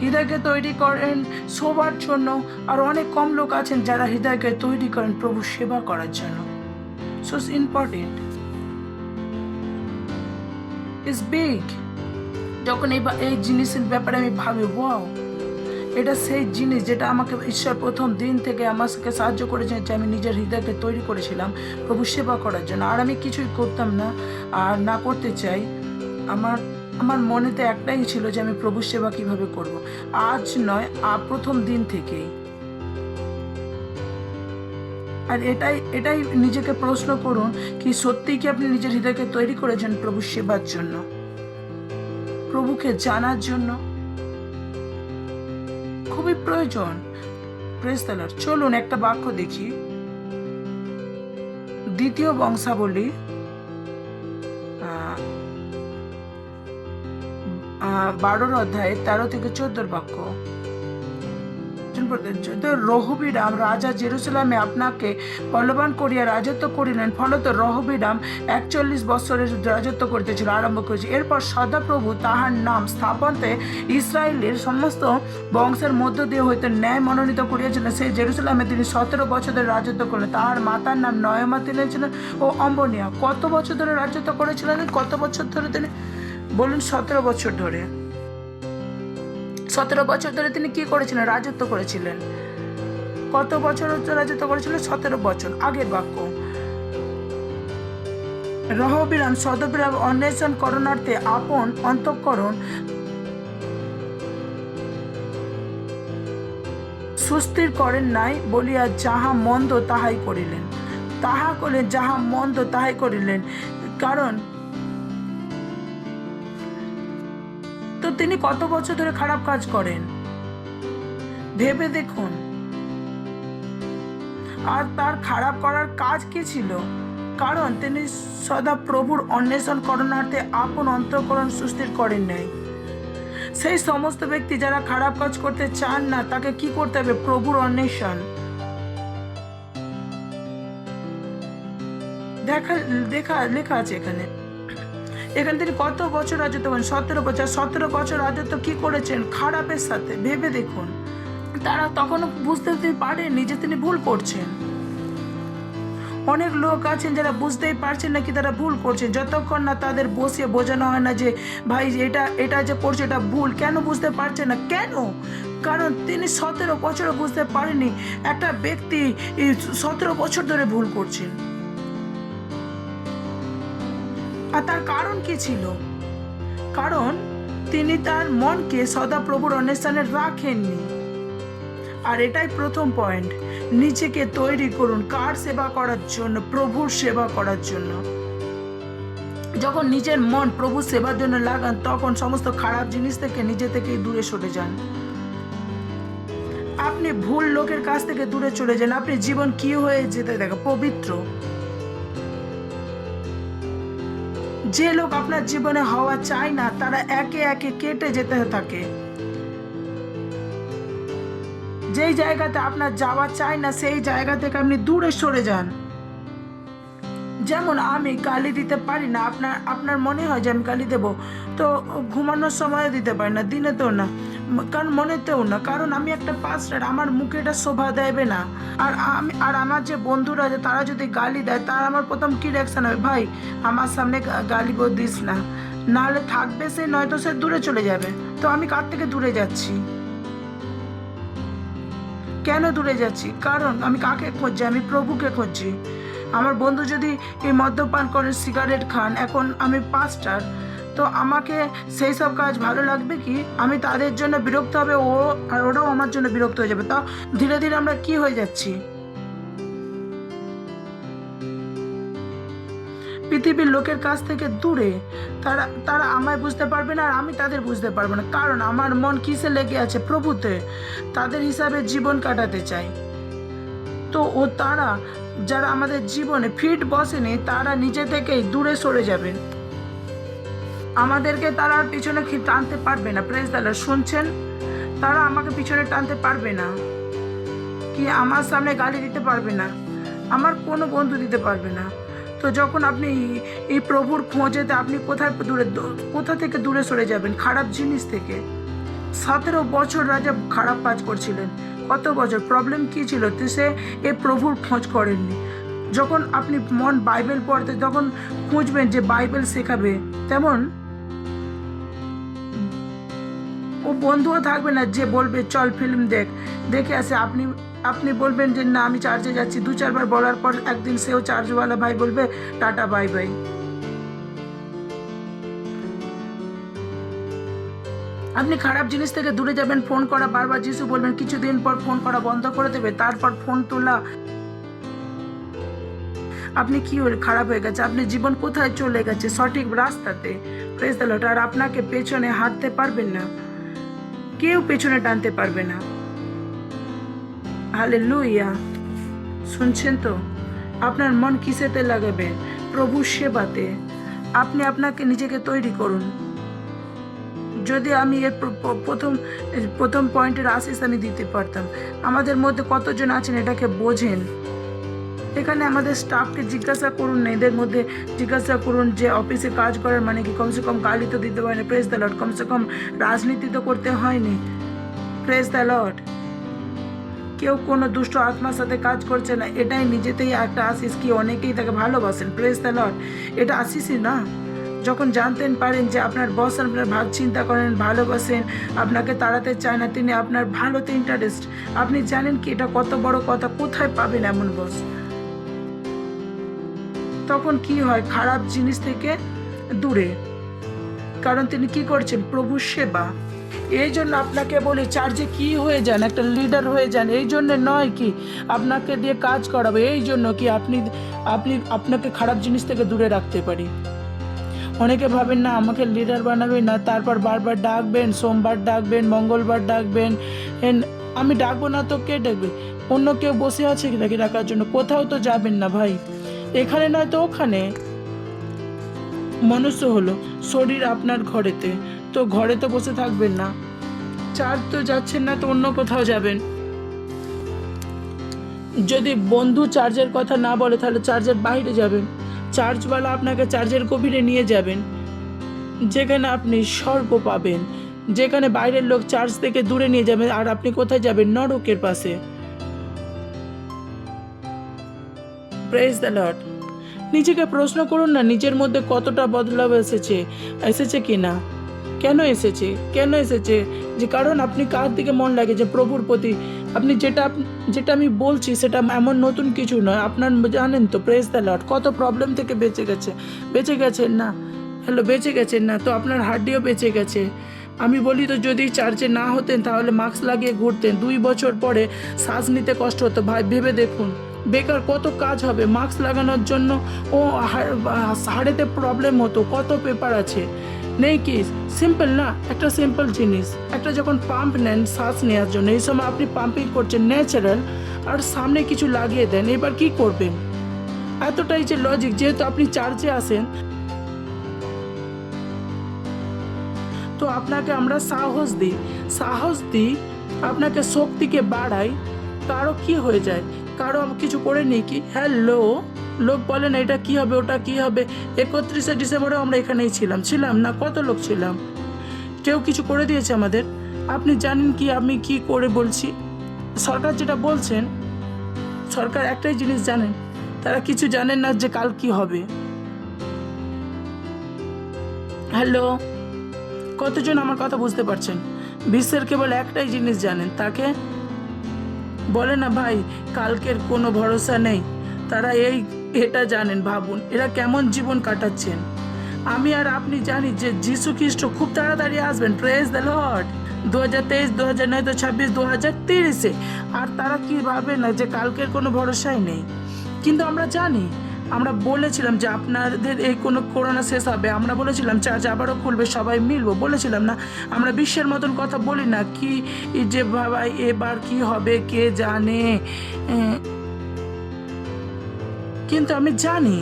হৃদয়কে তৈরি করেন শোবার জন্য। আর অনেক কম লোক আছেন যারা হৃদয়কে তৈরি করেন প্রভু সেবা করার জন্য। So important, is big. যখন এই জিনিসের ব্যাপারে আমি ভাবি, ওয়াও, এটা সেই জিনিস যেটা আমাকে ঈশ্বর প্রথম দিন থেকে আমাকে সাহায্য করেছেন, যে আমি নিজের হৃদয়কে তৈরি করেছিলাম প্রভু সেবা করার জন্য। আর আমি কিছুই করতাম না, আর না করতে চাই। আমার আমার মনেতে একটাই ছিল যে আমি প্রভুর সেবা কিভাবে করব। আজ নয়, প্রথম দিন থেকেই। আর এটাই নিজেকে প্রশ্ন করুন, কি সত্যিই কি আপনি নিজের হৃদয়কে তৈরি করেছেন প্রভুর সেবার জন্য, প্রভুকে জানার জন্য? খুবই প্রয়োজন। Praise the Lord. চলুন একটা বাক্য দেখি, দ্বিতীয় বংশাবলী 12 অধ্যায়ে 13 থেকে 14 বাক্য। রহবিরাম রাজা জেরুসালামে আপনাকে বলবান করিয়া রাজত্ব করিলেন, ফলত রহবিরাম 41 বৎসরের রাজত্ব করিতেছিল, আরম্ভ করেছে। এরপর সদাপ্রভু তাহার নাম স্থাপনতে ইসরায়েলের সমস্ত বংশের মধ্য দিয়ে হইতে ন্যায় মনোনীত করিয়াছিলেন। সেই জেরুসালামে তিনি 17 বছর ধরে রাজত্ব করলেন। তাহার মাতার নাম নয়মা ছিলেন ও অম্বনিয়া। কত বছর ধরে রাজত্ব করেছিলেন? কত বছর ধরে তিনি বলুন? 17 বছর ধরে। 17 বছর ধরে তিনি কি করেছিলেন? রাজত্ব করেছিলেন। কত বছর রাজত্ব করেছিলেন? 17 বছর। আগের বাক্য, রহবিরাম সদবিরাম অন্বেষণ করণার্থে আপন অন্তঃকরণ সুস্থির করেন নাই বলিয়া যাহা মন্দ তাহাই করিলেন। তাহা করলেন, যাহা মন্দ তাহাই করিলেন। কারণ তো তিনি কত বছর ধরে খারাপ কাজ করেন ভেবে দেখুন। আর তার খারাপ করার কাজ কি ছিল? কারণ তিনি সদা প্রভুর অন্বেষণ করণার্থে আপন অন্তঃকরণ সুস্থির করেন নাই। সেই সমস্ত ব্যক্তি যারা খারাপ কাজ করতে চান না, তাকে কি করতে হবে? প্রভুর অন্বেষণ। লেখা আছে এখানে তিনি কত বছর রাজত্ব করেন? 17 বছর। 17 বছর রাজত্ব কি করেছেন? খারাপের সাথে। ভেবে দেখুন, তারা তখনও বুঝতে পারেননি যে তিনি ভুল করছেন। অনেক লোক আছেন যারা বুঝতেই পারছেন না কি তারা ভুল করছেন, যতক্ষণ না তাদের বসিয়ে বোঝানো হয় না যে ভাই এটা যে করছে এটা ভুল। কেন বুঝতে পারছে না? কেন? কারণ তিনি 17 বছরও বুঝতে পারেনি একটা ব্যক্তি 17 বছর ধরে ভুল করছেন। আর তার কারণ কি ছিল? কারণ তিনি তার মনকে সদা প্রভুর অন্বেষণে রাখেননি। আর এটাই প্রথম পয়েন্ট, নিজেকে তৈরি করুন কার সেবা করার জন্য? প্রভুর সেবা করার জন্য। যখন নিজের মন প্রভুর সেবার জন্য লাগান, তখন সমস্ত খারাপ জিনিস থেকে নিজে থেকেই দূরে সরে যান। আপনি ভুল লোকের কাছ থেকে দূরে চলে যান, আপনি জীবন কি হয়ে যেতে দেখো? পবিত্র। যে লোক আপনার জীবনে হওয়া চায় না, তারা একে একে কেটে যেতে থাকে। যেই জায়গাতে আপনার যাওয়া চাই না, সেই জায়গা থেকে আপনি দূরে সরে যান। যেমন আমি গালি দিতে পারি না, আপনার মনে হয় যে আমি গালি দেব, তো ঘুমানোর সময় দিতে পারি না, দিনে তো না, কারণ মনেতেও না, কারণ আমি একটা পাস্টার, আমার মুখে এটা শোভা দেবে না। আর আমার যে বন্ধুরা আছে তারা যদি গালি দেয়, তার আমার প্রথম কি রিয়াকশন হবে? ভাই আমার সামনে গালি দিস না, নাহলে থাকবে সে, নয়তো সে দূরে চলে যাবে। তো আমি কার থেকে দূরে যাচ্ছি? কেন দূরে যাচ্ছি? কারণ আমি কাকে খুঁজছি? আমি প্রভুকে খুঁজছি। আমার বন্ধু যদি এই মদ্যপান করেন, সিগারেট খান, এখন আমি পাস্টার, তো আমাকে সেই সব কাজ ভালো লাগবে কি? আমি তাদের জন্য বিরক্ত হবে, আর ওরাও আমার জন্য বিরক্ত হয়ে যাবে। তা ধীরে ধীরে আমরা কি হয়ে যাচ্ছি? পৃথিবীর লোকের কাছ থেকে দূরে। তারা আমায় বুঝতে পারবে না, আর আমি তাদের বুঝতে পারবো না। কারণ আমার মন কিসে লেগে আছে? প্রভুতে। তাদের হিসাবে জীবন কাটাতে চাই। তো তারা যারা আমাদের জীবনে ফিট বসেনি, তারা নিজে থেকেই দূরে সরে যাবেন। আমাদেরকে তারা পিছনে টানতে পারবে না। Praise the Lord. শুনছেন? তারা আমাকে পিছনে টানতে পারবে না, কি আমার সামনে গালি দিতে পারবে না, আমার কোনো বন্ধু দিতে পারবে না। তো যখন আপনি এই প্রভুর খোঁজেতে, আপনি কোথা থেকে দূরে সরে যাবেন? খারাপ জিনিস থেকে। 17 বছর রাজা খারাপ কাজ করছিলেন। কত বছর? প্রবলেম কি ছিল? সে এই প্রভুর খোঁজ করেননি। যখন আপনি বাইবেল পড়তে যখন খুঁজবেন যে বাইবেল শেখাবে, তেমন ও বন্ধুও থাকবে না যে বলবে চল ফিল্ম দেখে আসে। আপনি বলবেন যে না আমি চার্চে যাচ্ছি, 2-4 বার বলার পর একদিন সেও চার্চওয়ালা ভাই বলবে টাটা বাই বাই। আপনি খারাপ জিনিস থেকে দূরে যাবেন। ফোন করা বারবার যিশু বলবেন, কিছুদিন পর ফোন করা বন্ধ করে দেবে, তারপর ফোন তোলা। আপনি কি খারাপ হয়ে গেছে, আপনি জীবন কোথায় চলে গেছে, সঠিক রাস্তাতে। Praise the Lord. আর আপনাকে পেছনে হাঁটতে পারবেন না, কেউ পেছনে টানতে পারবে না। হালেলুয়া। শুনছেন তো? আপনার মন কিসেতে লাগাবেন? প্রভুর সেবাতে। আপনি আপনাকে নিজেকে তৈরি করুন। যদি আমি এর প্রথম পয়েন্টের আশিস আমি দিতে পারতাম। আমাদের মধ্যে কতজন আছেন এটাকে বোঝেন? এখানে আমাদের স্টাফকে জিজ্ঞাসা করুন না, এদের মধ্যে জিজ্ঞাসা করুন যে অফিসে কাজ করার মানে কি, কমসে কম গালি তো দিতে পারেনি। Praise the Lord. কমসে কম রাজনীতি তো করতে হয়নি। Praise the Lord. কেউ কোনো দুষ্ট আত্মার সাথে কাজ করছে না, এটাই নিজেতেই একটা আশিস। কি অনেকেই তাকে ভালোবাসেন। Praise the Lord. এটা আশিসই না? যখন জানতেন পারেন যে আপনার বস আপনার ভাগ চিন্তা করেন, ভালোবাসেন, আপনাকে তাড়াতে চায় না, তিনি আপনার ভালোতে ইন্টারেস্ট। আপনি জানেন কি এটা কত বড় কথা? কোথায় পাবেন এমন বস? তখন কি হয়? খারাপ জিনিস থেকে দূরে, কারণ তিনি কি করছেন? প্রভুর সেবা। এই জন্য আপনাকে বলি, চার্চে কি হয়ে যান, একটা লিডার হয়ে যান। এই জন্য নয় কি আপনাকে দিয়ে কাজ করাবে, এই জন্য কি আপনাকে খারাপ জিনিস থেকে দূরে রাখতে পারি। অনেকে ভাবেন না আমাকে লিডার বানাবেন না, তারপর বারবার ডাকবেন, সোমবার ডাকবেন, মঙ্গলবার ডাকবেন। আমি ডাকবো না তো কে ডাকবে? অন্য কেউ বসে আছে নাকি ডাকার জন্য? কোথাও তো যাবেন না ভাই, এখানে নয় তো ওখানে। মনুষ্য হলো, শরীর আপনার ঘরেতে, তো ঘরে তো বসে থাকবেন না। চার্চ তো যাচ্ছেন না তো অন্য কোথাও যাবেন। যদি বন্ধু চার্চের কথা না বলে তাহলে চার্চের বাইরে যাবেন। চার্চওয়ালা আপনাকে চার্চের গভীরে নিয়ে যাবেন, যেখানে আপনি স্বর্গ পাবেন, যেখানে বাইরের লোক চার্চ থেকে দূরে নিয়ে যাবেন। আর আপনি কোথায় যাবেন? নরকের পাশে। Praise the Lord. নিজেকে প্রশ্ন করুন না, নিজের মধ্যে কতটা বদলাব এসেছে কি না? কেন এসেছে? যে কারণ আপনি কার দিকে মন লাগে, যে প্রভুর প্রতি। আপনি যেটা আমি বলছি সেটা এমন নতুন কিছু নয়। আপনার জানেন তো, প্রেজ দ্য লর্ড, কত প্রবলেম থেকে বেঁচে গেছেন না? বেঁচে গেছেন না তো আপনার হাড্ডিও বেঁচে গেছে। আমি বলি তো, যদি চার্চে না হতেন তাহলে মাস্ক লাগিয়ে ঘুরতেন, 2 বছর পরে শ্বাস নিতে কষ্ট হতো। ভাই ভেবে দেখুন, বেকার কত কাজ হবে মাস্ক লাগানোর জন্য। ও হাড়েতে প্রবলেম হতো, কত পেপার আছে নেই কি? সিম্পল না? একটা সিম্পল জিনিস, একটা যখন পাম্প নেন শ্বাস নেওয়ার জন্য, এই সময় আপনি পাম্পিং করছেন ন্যাচারাল, আর সামনে কিছু লাগিয়ে দেন, এবার কি করবেন? এতটাই যে লজিক। যেহেতু আপনি চার্চে আসেন, তো আপনাকে আমরা সাহস দিই, আপনাকে শক্তিকে বাড়াই। কারো কি হয়ে যায়? কারো কিছু করে নেই কি? হ্যালো, লোক বলেন এটা কি হবে, ওটা কি হবে। 31শে ডিসেম্বরে আমরা এখানেই ছিলাম না? কত লোক ছিলাম? কেউ কিছু করে দিয়েছে আমাদের? আপনি জানেন কি আমি কি করে বলছি? সরকার যেটা বলছেন, সরকার একটাই জিনিস জানেন, তারা কিছু জানেন না যে কাল কি হবে। হ্যালো, কতজন আমার কথা বুঝতে পারছেন? বিশ্বের কেবল একটাই জিনিস জানেন, তাকে বলে না ভাই কালকের কোনো ভরসা নেই। তারা এটা জানেন। ভাবুন এরা কেমন জীবন কাটাচ্ছেন। আমি আর আপনি জানি যে যিশু খ্রিস্ট খুব তাড়াতাড়ি আসবেন। Praise the Lord. 2023, 2026, 2030-এ। আর তারা কি ভাবে না যে কালকের কোনো ভরসাই নেই। কিন্তু আমরা জানি, আমরা বলেছিলাম যে আপনাদের এই কোনো করোনা শেষ হবে, আমরা বলেছিলাম চার্চ আবারও খুলবে, সবাই মিলবো, বলেছিলাম না? আমরা বিশ্বের মতন কথা বলি না কি যে ভাই এবার কি হবে কে জানে। কিন্তু আমি জানি,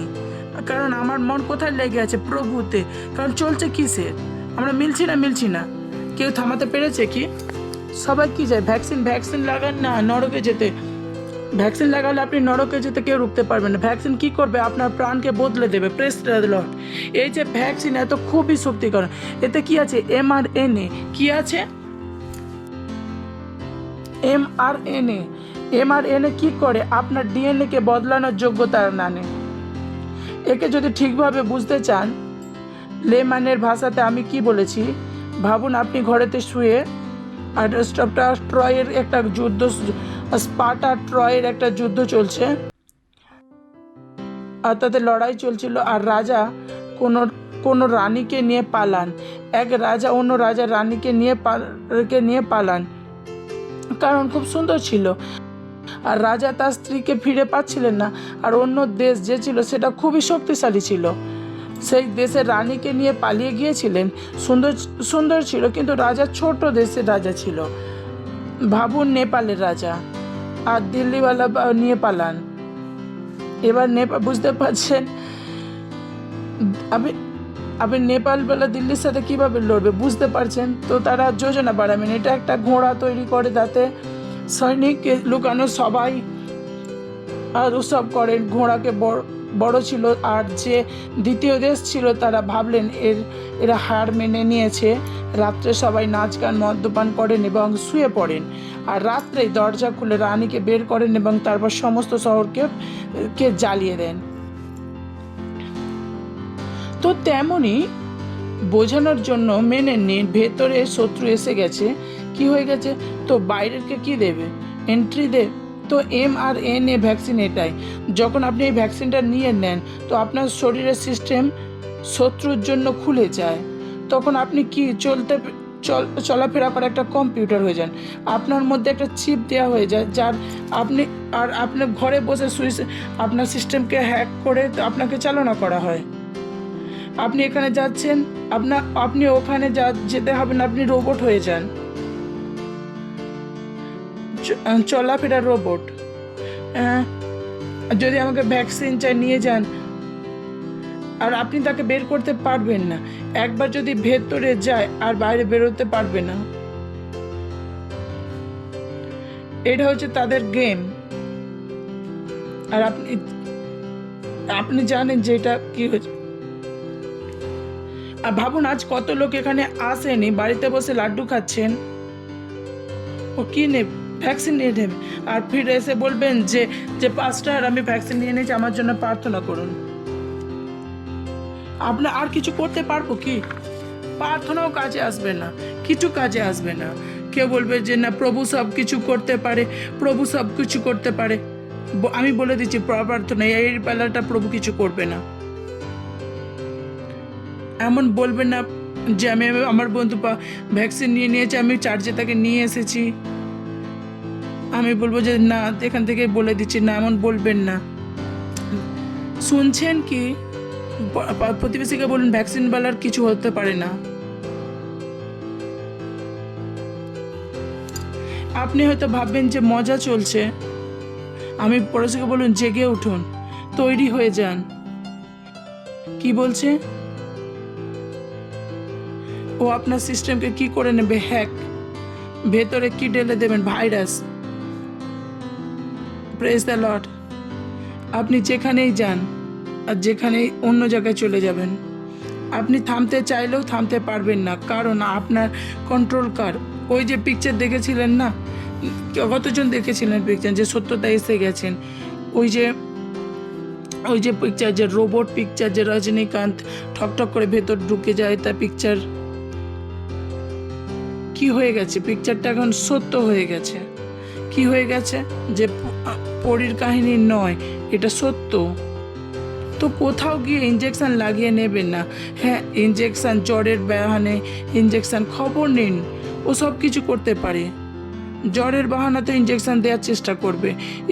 কারণ আমার মন কোথায় লেগে আছে? প্রভুতে। কারণ চলছে কিসের? আমরা মিলছি না। কেউ থামাতে পেরেছে কি? সবাই কি যায়? ভ্যাকসিন লাগান না নরকে যেতে। ভ্যাকসিন লাগালে আপনি নরকে যেতে কেউ রুখতে পারবেন না। ভ্যাকসিন কি করবে? আপনার প্রাণকে বদলে দেবে। Praise the Lord. এই যে ভ্যাকসিন এত খুবই শক্তিকর। এতে কি আছে? mRNA। কি আছে? mRNA কি করে? আপনার DNA কে বদলানোর যোগ্যতা আনে। একে যদি ঠিকভাবে বুঝতে চান, লেম্যানের ভাষাতে আমি কি বলেছি, ভাবুন আপনি ঘরেতে শুয়ে, আর ট্রয়ের একটা যুদ্ধ, স্পার্টা ট্রয়ের একটা যুদ্ধ চলছে, আর তাদের লড়াই চলছিল, আর রাজা কোনো কোনো রানীকে নিয়ে পালান, এক রাজা অন্য রাজা রানীকে নিয়ে পালান, কারণ খুব সুন্দর ছিল আর রাজা তার স্ত্রীকে ফিরে পাচ্ছিলেন না। আর অন্য দেশ যে ছিল সেটা খুবই শক্তিশালী ছিল, সেই দেশের রানীকে নিয়ে পালিয়ে গিয়েছিলেন। সুন্দর সুন্দর ছিল, কিন্তু রাজা ছোট দেশের রাজা ছিল। ভাবুন, নেপালের রাজা আর দিল্লিওয়ালা নিয়ে পালান। এবার বুঝতে পারছেন আপনি নেপালওয়ালা দিল্লির সাথে কিভাবে লড়বে, বুঝতে পারছেন তো? তারা যোজনা বাড়াবেন, এটা একটা ঘোড়া তৈরি করে তাতে সৈনিক লুকানো সবাই আর উৎসব করেন। ঘোড়াকে বড় ছিল, আর যে দ্বিতীয় দেশ ছিল তারা ভাবলেন এরা হার মেনে নিয়েছে। রাত্রে সবাই নাচ গান মদ্যপান করেন এবং শুয়ে পড়েন, আর রাত্রেই দরজা খুলে রানীকে বের করেন এবং তারপর সমস্ত শহরকে জ্বালিয়ে দেন। তো তেমনি বোঝানোর জন্য মেনে নিন ভেতরে শত্রু এসে গেছে, কি হয়ে গেছে, তো বাইরেরকে কি দেবে, এন্ট্রি দে। তো mRNA ভ্যাকসিন এটাই, যখন আপনি এই ভ্যাকসিনটা নিয়ে নেন তো আপনার শরীরের সিস্টেম শত্রুর জন্য খুলে যায়। তখন আপনি কি চলাফেরা করা একটা কম্পিউটার হয়ে যান। আপনার মধ্যে একটা চিপ দেওয়া হয়ে যায়, যার আপনি ঘরে বসে আপনার সিস্টেমকে হ্যাক করে আপনাকে চালনা করা হয়। আপনি এখানে যাচ্ছেন, আপনি ওখানে যেতে হবে না, আপনি রোবট হয়ে যান, চলাফেরা রোবট। যদি আমাকে ভ্যাকসিন চাই নিয়ে যান, আর আপনি তাকে বের করতে পারবেন না। একবার যদি ভেতরে যায় আর বাইরে বেরোতে পারবে না। এটা হচ্ছে তাদের গেম। আর আপনি জানেন যে এটা কি হয়েছে। আর ভাবুন, আজ কত লোক এখানে আসেনি, বাড়িতে বসে লাড্ডু খাচ্ছেন। ও কি নেবে, ভ্যাকসিন নিয়ে নেবে, আর ফিরে এসে বলবেন যে পাস্টার আমি ভ্যাকসিন নিয়ে নিয়েছি, আমার জন্য প্রার্থনা করুন। আপনার আর কিছু করতে পারবো কি? প্রার্থনাও কাজে আসবে না, কিছু কাজে আসবে না। কেউ বলবে যে না, প্রভু সব কিছু করতে পারে, প্রভু সব কিছু করতে পারে। আমি বলে দিচ্ছি, প্রার্থনা এই বেলাটা প্রভু কিছু করবে না। এমন বলবেন না যে আমি আমার বন্ধু ভ্যাকসিন নিয়ে নিয়েছে, আমি চার্জে তাকে নিয়ে এসেছি। আমি বলবো যে না, এখান থেকে বলে দিচ্ছি না, এমন বলবেন না। শুনছেন কি? প্রতিবেশীকে বলুন ভ্যাকসিনওয়ালার কিছু হতে পারে না। আপনি হয়তো ভাববেন যে মজা চলছে। আমি পড়োশিকে বলুন জেগে উঠুন, তৈরি হয়ে যান। কি বলছে? ও আপনার সিস্টেমকে কি করে নেবে, হ্যাক। ভেতরে কি ঢেলে দেবেন, ভাইরাস। Praise the Lord. আপনি যেখানেই যান আর যেখানেই অন্য জায়গায় চলে যাবেন, আপনি থামতে চাইলেও থামতে পারবেন না, কারণ আপনার কন্ট্রোল কার। ওই যে পিকচার দেখেছিলেন না, কতজন দেখেছিলেন পিকচার, যে সত্যতা এসে গেছেন। ওই যে পিকচার, যে রোবট পিকচার, যে রজনীকান্ত ঠকঠক করে ভেতর ঢুকে যায়, তার পিকচার কি হয়ে গেছে? পিকচারটা এখন সত্য হয়ে গেছে। কি হয়ে গেছে? যে পরীর কাহিনী নয়, এটা সত্য। তো কোথাও গিয়ে ইঞ্জেকশন লাগিয়ে নেবেন না। হ্যাঁ, ইঞ্জেকশন, জ্বরের বাহানে ইঞ্জেকশন, খবর নিন, ও সব কিছু করতে পারে। জ্বরের বাহানাতে ইঞ্জেকশন দেওয়ার চেষ্টা করবে,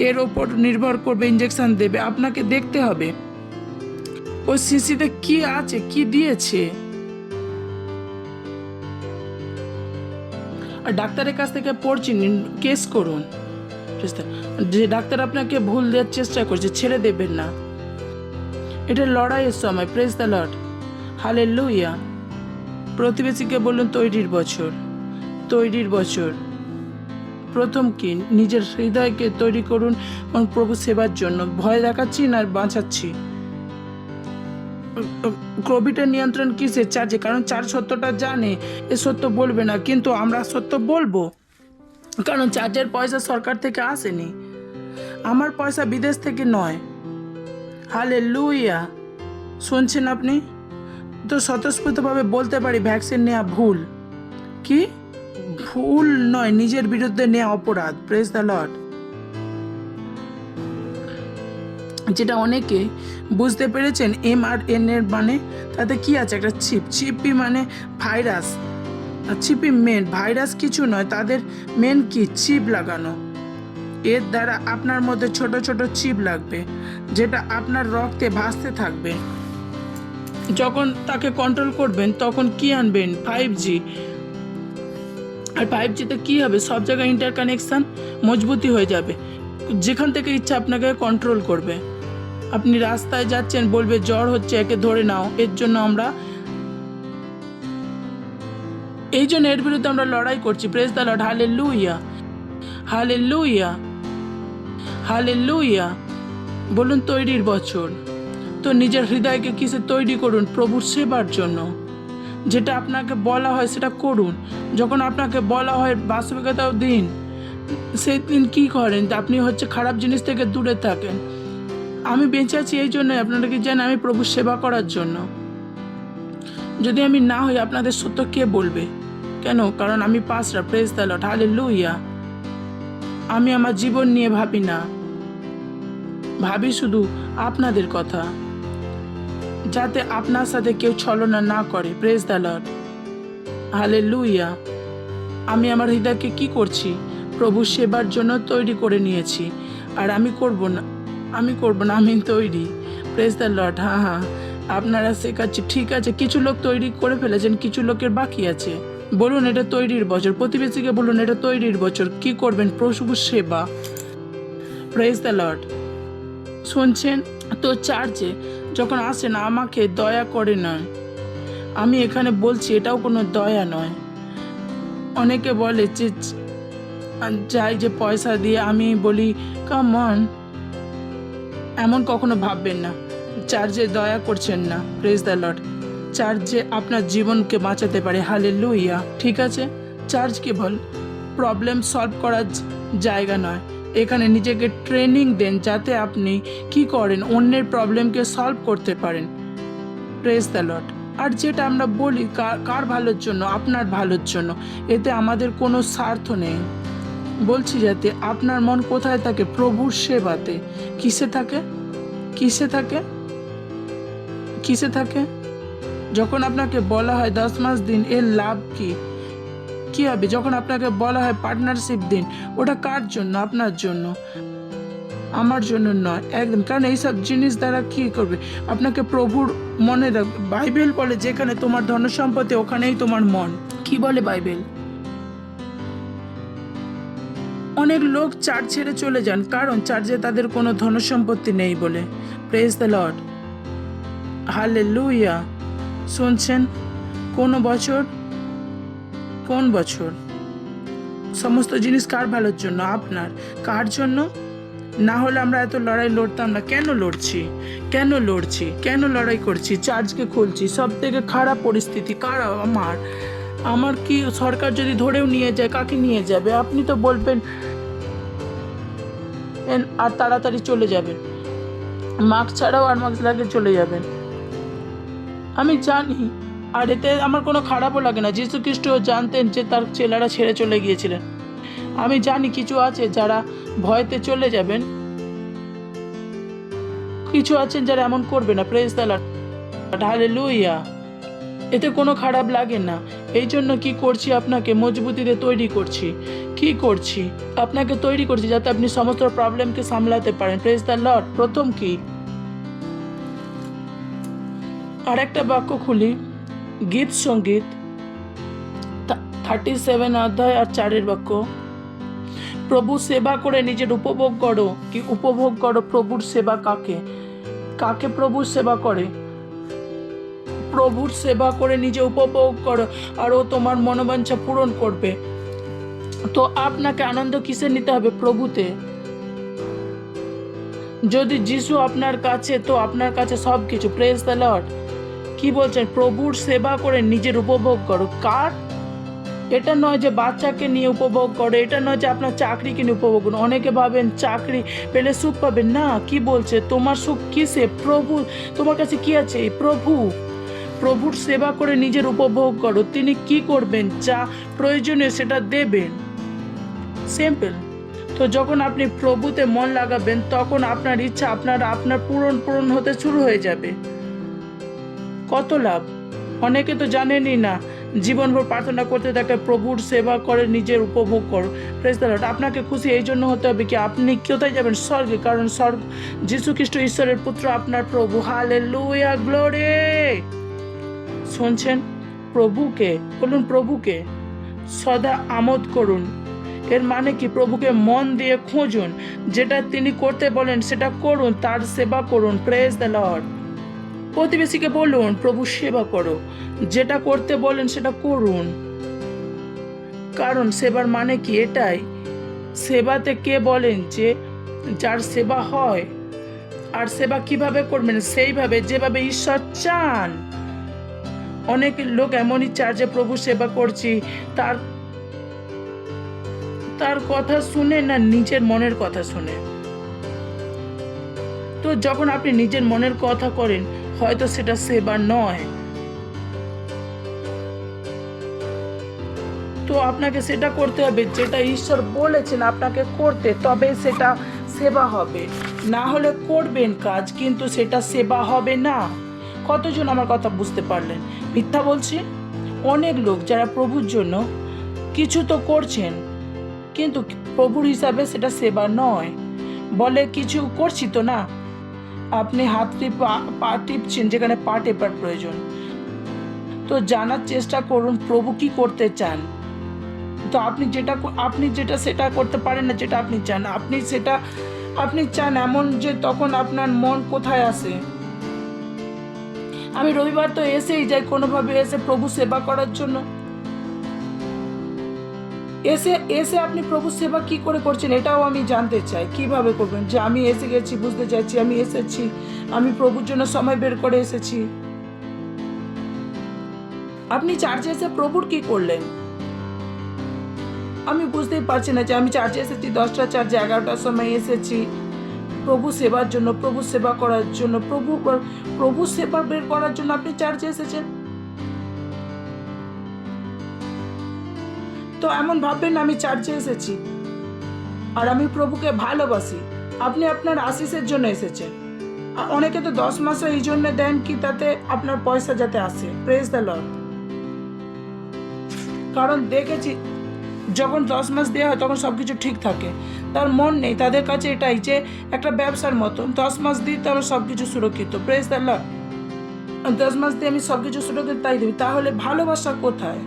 এর ওপর নির্ভর করবে ইঞ্জেকশন দেবে। আপনাকে দেখতে হবে ওই শিশিতে কি আছে, কি দিয়েছে। আর ডাক্তারের কাছ থেকে পড়ছি, কেস করুন। যে ডাক্তার আপনাকে ভুল দেওয়ার চেষ্টা করছে, ছেড়ে দেবেন না। এটা লড়াইয়ের সময়। Praise the Lord, hallelujah. প্রতিবেশীকে বলুন তৈরির বছর, তৈরির বছর। প্রথম কি, নিজের হৃদয়কে তৈরি করুন এবং প্রভু সেবার জন্য। ভয় দেখাচ্ছি না, বাঁচাচ্ছি। কোভিডের নিয়ন্ত্রণ কিসের? চার্জে। কারণ চার্জ সত্যটা জানে, এ সত্য বলবে না, কিন্তু আমরা সত্য বলবো, কারণ চার্জের পয়সা সরকার থেকে আসেনি, আমার পয়সা বিদেশ থেকে নয়। হালেলুয়া। শুনছেন আপনি? তো স্বতঃস্ফূর্তভাবে বলতে পারি ভ্যাকসিন নেওয়া ভুল। কি ভুল নয়, নিজের বিরুদ্ধে নেওয়া অপরাধ। Praise the Lord. যেটা অনেকে বুঝতে পেরেছেন mRNA এর মানে তাতে কি আছে, একটা চিপি মানে ভাইরাস, চিপি মেন, ভাইরাস কিছু নয়, তাদের মেন কি চিপ লাগানো। এর দ্বারা আপনার মধ্যে ছোট ছোট চিপ লাগবে, যেটা আপনার রক্তে ভাসতে থাকবে। যখন তাকে কন্ট্রোল করবেন তখন কি আনবেন, 5G। আর 5Gতে কি হবে, সব জায়গায় ইন্টারকানেকশন মজবুতি হয়ে যাবে, যেখান থেকে ইচ্ছা আপনাকে কন্ট্রোল করবে। আপনি রাস্তায় যাচ্ছেন, বলবে জ্বর হচ্ছে, একে ধরে নাও। এর জন্য এর বিরুদ্ধে আমরা লড়াই করছি। Praise the Lord, hallelujah, hallelujah, hallelujah. বলুন তৈরির বছর। তো নিজের হৃদয়কে কিসে তৈরি করুন, প্রভুর সেবার জন্য। যেটা আপনাকে বলা হয় সেটা করুন। যখন আপনাকে বলা হয় বাস্তবিকতাও দিন, সেই দিন কী করেন, আপনি খারাপ জিনিস থেকে দূরে থাকেন। আমি বেঁচে আছি এই জন্যই, আপনারা কি জানেন, আমি প্রভুর সেবা করার জন্য। যদি আমি না হই আপনাদের সত্য কে বলবে, কেন? কারণ আমি pastor. Praise the Lord, hallelujah. আমি আমার জীবন নিয়ে ভাবি না, ভাবি শুধু আপনাদের কথা, যাতে আপনার সাথে কেউ ছলনা না করে। Praise the Lord, hallelujah. আমি আমার হৃদয়কে কি করছি, প্রভু সেবার জন্য তৈরি করে নিয়েছি। আর আমি করব না, আমি তৈরি। Praise the Lord. হ্যাঁ, আপনারা শেখাচ্ছি, ঠিক আছে। কিছু লোক তৈরি করে ফেলেছেন, কিছু লোকের বাকি আছে। বলুন এটা তৈরির বছর। প্রতিবেশীকে বলুন এটা তৈরির বছর। কি করবেন, প্রভুর সেবা। Praise the Lord. শুনছেন তো? চার্চে যখন আসেন আমাকে দয়া করে নয়, আমি এখানে বলছি এটাও কোনো দয়া নয়। অনেকে বলে যে যাই যে পয়সা দিয়ে, আমি বলি কাম অন, এমন কখনো ভাববেন না। চার্চে দয়া করছেন না। Praise the lord. চার্চে আপনার জীবনকে বাঁচাতে পারে। হালেলুয়া। ঠিক আছে, চার্চ কেবল প্রবলেম সলভ করার জায়গা নয়, এখানে নিজেকে ট্রেনিং দেন যাতে আপনি কি করেন, অন্যের প্রবলেমকে সলভ করতে পারেন। Praise the Lord. আর যেটা আমরা বলি কার ভালোর জন্য, আপনার ভালোর জন্য, এতে আমাদের কোনো স্বার্থ নেই। বলছি যাতে আপনার মন কোথায় থাকে, প্রভুর সেবাতে। কিসে থাকে, কিসে থাকে, কিসে থাকে? যখন আপনাকে বলা হয় 10 মাস দিন, এর লাভ কি হবে? যখন আপনাকে বলা হয় পার্টনারশিপ দিন, ওটা কার জন্য? আপনার জন্য, আমার জন্য নয় একদম। কারণ এইসব জিনিস দ্বারা কি করবে, আপনাকে প্রভুর মনে রাখবে। বাইবেল বলে যেখানে তোমার ধন সম্পত্তি ওখানেই তোমার মন। কি বলে বাইবেল? অনেক লোক চার্চ ছেড়ে চলে যান, কারণ চার্চে তাদের কোনো ধন সম্পত্তি নেই বলে। Praise the Lord, hallelujah. শুনছেন? কোন বছর সমস্ত জিনিস কার ভালোর জন্য? আপনার। কার জন্য? না হলে আমরা এত লড়াই লড়তাম না। কেন লড়ছি, কেন লড়াই করছি? চার্চকে খুলছি, সব থেকে খারাপ পরিস্থিতি কার? আমার কি? সরকার যদি ধরেও নিয়ে যায়, কাকে নিয়ে যাবে? আপনি তো বলবেন আর তাড়াতাড়ি চলে যাবেন, মাস্ক ছাড়াও আর মাস্ক লাগিয়ে চলে যাবেন। আমি জানি, আর এতে আমার কোনো খারাপও লাগে না। যীশু খ্রিস্ট জানতেন যে তার ছেলেরা ছেড়ে চলে গিয়েছিলেন। আমি জানি কিছু আছে যারা ভয়তে চলে যাবেন, কিছু আছেন যারা এমন করবে না। Praise the Lord, hallelujah. এতে কোনো খারাপ লাগে না। এই জন্য কি করছি, আপনাকে মজবুতিতে তৈরি করছি। কি করছি? আপনাকে তৈরি করছি যাতে আপনি সমস্ত প্রবলেমকে সামলাতে পারেন। Praise the lord. প্রথম কি, আর একটা বাক্য খুলি, গীত সংগীত 37 অধ্যায় আর 4 বাক্য। প্রভু সেবা করে নিজের উপভোগ করো। কি উপভোগ করো? প্রভুর সেবা কাকে প্রভুর সেবা করে? প্রভুর সেবা করে নিজে উপভোগ করো, আর ও তোমার মনোবাঞ্ছা পূরণ করবে। তো আপনাকে আনন্দ কিসে নিতে হবে? প্রভুতে। যদি যিশু আপনার কাছে, তো আপনার কাছে সব কিছু। Praise the lord. কি বলছেন? প্রভুর সেবা করে নিজের উপভোগ করো। কার? এটা নয় যে বাচ্চাকে নিয়ে উপভোগ করো, এটা নয় যে আপনার চাকরিকে নিয়ে উপভোগ করুন। অনেকে ভাবেন চাকরি পেলে সুখ পাবেন। না, কি বলছে? তোমার সুখ কিসে? প্রভু তোমার কাছে কি আছে? প্রভুর সেবা করে নিজের উপভোগ করো। তিনি কি করবেন? যা প্রয়োজনীয় সেটা দেবেন। সিম্পল। তো যখন আপনি প্রভুতে মন লাগাবেন তখন আপনার ইচ্ছা আপনার পূরণ হতে শুরু হয়ে যাবে। কত লাভ! অনেকে তো জানেনই না, জীবনভর প্রার্থনা করতে থাকে, প্রভুর সেবা করে, নিজের উপভোগ করো। Praise the lord. আপনাকে খুশি এই জন্য হতে হবে কি আপনি কোথায় যাবেন? স্বর্গে, কারণ স্বর্গ যীশু খ্রিস্ট ঈশ্বরের পুত্র, আপনার প্রভু। Hallelujah, glory. শুনছেন? প্রভুকে বলুন, প্রভুকে সদা আমোদ করুন। এর মানে কি? প্রভুকে মন দিয়ে খুঁজুন, যেটা তিনি করতে বলেন সেটা করুন, তার সেবা করুন। Praise the Lord. প্রতিবেশীকে বলুন, প্রভু সেবা করো, যেটা করতে বলেন সেটা করুন। কারণ সেবার মানে কি? এটাই, সেবাতে কে বলেন যে যার সেবা হয়। আর সেবা কিভাবে করবেন? সেইভাবে যেভাবে ঈশ্বর চান। অনেক লোক এমনই চায় যে প্রভু সেবা করছি, তার কথা শুনে না, নিজের মনের কথা শুনে। তো যখন আপনি নিজের মনের কথা করেন, হয়তো সেটা সেবা নয়। তো আপনাকে সেটা করতে হবে যেটা ঈশ্বর বলেছেন আপনাকে করতে, তবে সেটা সেবা হবে। না হলে করবেন কাজ, কিন্তু সেটা সেবা হবে না। কতজন আমার কথা বুঝতে পারলেন? মিথ্যা বলছি? অনেক লোক যারা প্রভুর জন্য কিছু তো করছেন, কিন্তু প্রভুর হিসাবে সেটা সেবা নয়। বলে কিছু করছি তো না, আপনি হাত পা টিপছেন যেখানে পা টেপার প্রয়োজন। তো জানার চেষ্টা করুন প্রভু কি করতে চান। তো আপনি যেটা সেটা করতে পারেন না, যেটা আপনি চান। আপনি চান এমন যে তখন আপনার মন কোথায় আসে? আমি রবিবার তো এসেই যাই, কোনোভাবে এসে প্রভু সেবা করার জন্য। এসে আপনি প্রভু সেবা কি করে করছেন এটাও আমি জানতে চাই। কিভাবে করবেন? যে আমি এসে গেছি, বুঝতে চাইছি আমি এসেছি, আমি প্রভুর জন্য সময় বের করে এসেছি। আপনি চার্চে এসে প্রভুর কি করলেন? আমি বুঝতেই পারছি না যে আমি চার্চে এসেছি 10টার চার্চে, 11টার সময় এসেছি প্রভু সেবার জন্য, প্রভু সেবা করার জন্য, প্রভু সেবা বের করার জন্য আপনি চার্চে এসেছেন। তো এমন ভাববেন আমি চার্চে এসেছি আর আমি প্রভুকে ভালোবাসি। আপনি আপনার আশিসের জন্য এসেছেন। অনেকে তো 10 মাসও এই জন্য দেন কি তাতে আপনার পয়সা যাতে আসে। Praise the lord. কারণ দেখেছি যখন 10 মাস দেওয়া হয় তখন সবকিছু ঠিক থাকে, তার মন নেই, তাদের কাছে এটাই যে একটা ব্যবসার মতন 10 মাস দিই তাহলে সবকিছু সুরক্ষিত। Praise the Lord. 10 মাস দিয়ে আমি সবকিছু সুরক্ষিত তাই দিবি। তাহলে ভালোবাসা কোথায়?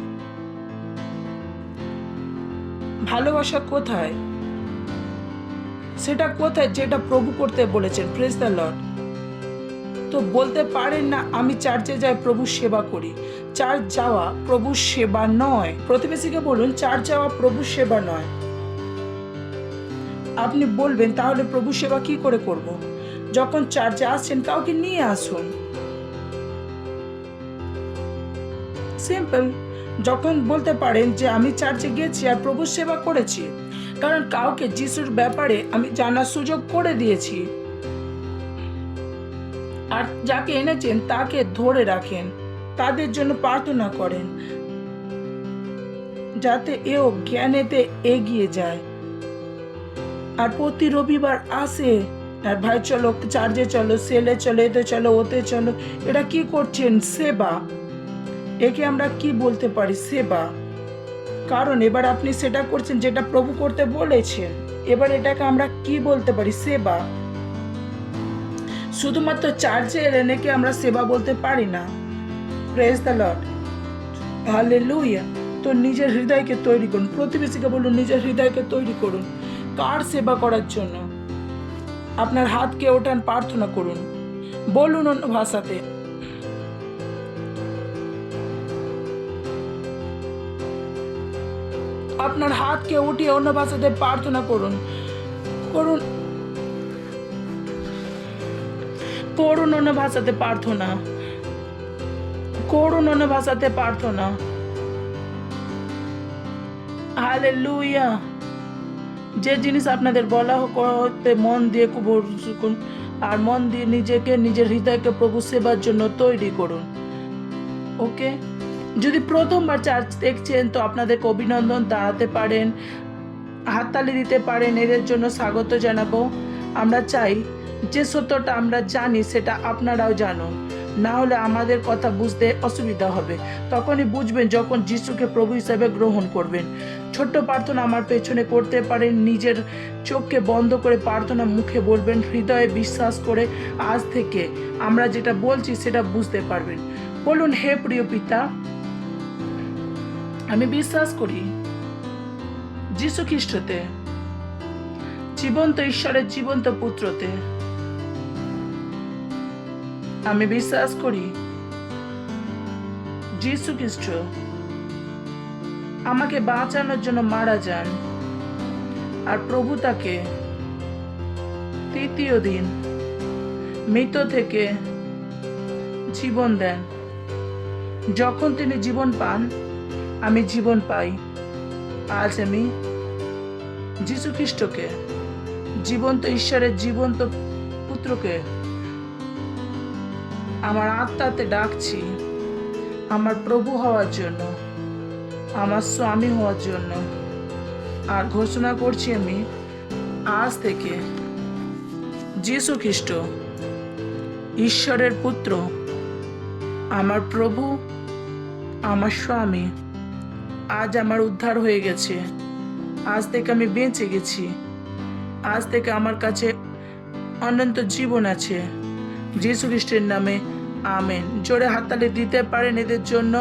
ভালোবাসা কোথায়? সেটা কোথায় যেটা প্রভু করতে বলেছেন? Praise the Lord. তো বলতে পারেন না আমি চার্চে যাই প্রভু সেবা করি। চার্চ যাওয়া প্রভু সেবা নয়। প্রতিবেশীকে বলুন চার্চ যাওয়া প্রভু সেবা নয়। আপনি বলবেন তাহলে প্রভু সেবা কি করে করব? যখন চার্চে আসছেন কাউকে নিয়ে আসুন। সিম্পল। যখন বলতে পারেন যে আমি চার্চে গেছি আর প্রভু সেবা করেছি, কারণ কাউকে যিশুর ব্যাপারে আমি জানার সুযোগ করে দিয়েছি। আর যাকে এনেছেন তাকে ধরে রাখেন, তাদের জন্য প্রার্থনা করেন যাতে এও জ্ঞানেতে এগিয়ে যায়। আর প্রতি রবিবার আসে আর ভাই চলো চার্চে চলো, সেলে চলো, এতে চলো, ওতে চলো। এটা কি করছেন? সেবা। একে আমরা কি বলতে পারি? সেবা। কারণ এবার আপনি সেটা করছেন যেটা প্রভু করতে বলেছেন। এবার এটাকে আমরা কি বলতে পারি? সেবা। শুধুমাত্র চার্চে এলে নাকি আমরা সেবা বলতে পারি না। Praise the Lord. হালেলুয়া। তো নিজের হৃদয়কে তৈরি করুন। প্রতিবেশীকে বলুন নিজের হৃদয়কে তৈরি করুন। কার সেবা করার জন্য? আপনার হাতকে ওঠান, প্রার্থনা করুন, বলুন অন্য ভাষাতে। আপনার হাতকে উঠিয়ে অন্য ভাষাতে প্রার্থনা করুন। করুন অন্য ভাষাতে প্রার্থনা করুন, অন্য ভাষাতে প্রার্থনা। হালেলুয়া। যে জিনিস আপনাদের বলা করতে মন দিয়ে করুন আর মন দিয়ে নিজের হৃদয়কে প্রভু সেবার জন্য তৈরি করুন। ওকে। যদি প্রথমবার চার্চ দেখছেন তো আপনাদেরকে অভিনন্দন, দাঁড়াতে পারেন। হাততালি দিতে পারেন, এদের জন্য স্বাগত জানাবো। আমরা চাই যে সত্যটা আমরা জানি সেটা আপনারাও জানুন, না হলে আমাদের কথা বুঝতে অসুবিধা হবে। তখনই বুঝবেন যখন যিশুকে প্রভু হিসেবে গ্রহণ করবেন। ছোট্ট প্রার্থনা আমার পেছনে করতে পারেন, নিজের চোখকে বন্ধ করে প্রার্থনা মুখে বলবেন, হৃদয়ে বিশ্বাস করে আজ থেকে আমরা যেটা বলছি সেটা বুঝতে পারবেন। বলুন, হে প্রিয় পিতা, আমি বিশ্বাস করি যিশু খ্রিস্টতে, জীবন্ত ঈশ্বরের জীবন্ত পুত্রতে। আমি বিশ্বাস করি যিশু খ্রিস্ট আমাকে বাঁচানোর জন্য মারা যান, আর প্রভু তাকে তৃতীয় দিন মৃত থেকে জীবন দেন। যখন তিনি জীবন পান, আমি জীবন পাই। আজ আমি যিশু খ্রিস্টকে, জীবন্ত ঈশ্বরের জীবন্ত পুত্রকে আমার আত্মাতে ডাকছি আমার প্রভু হওয়ার জন্য, আমার স্বামী হওয়ার জন্য। আর ঘোষণা করছি আমি আজ থেকে যিশু খ্রিস্ট ঈশ্বরের পুত্র, আমার প্রভু, আমার স্বামী। আজ আমার উদ্ধার হয়ে গেছে। আজ থেকে আমি বেঁচে গেছি। আজ থেকে আমার কাছে অনন্ত জীবন আছে। যিশু খ্রিস্টের নামে আমেন। জোরে হাততালি দিতে পারেন এদের জন্য।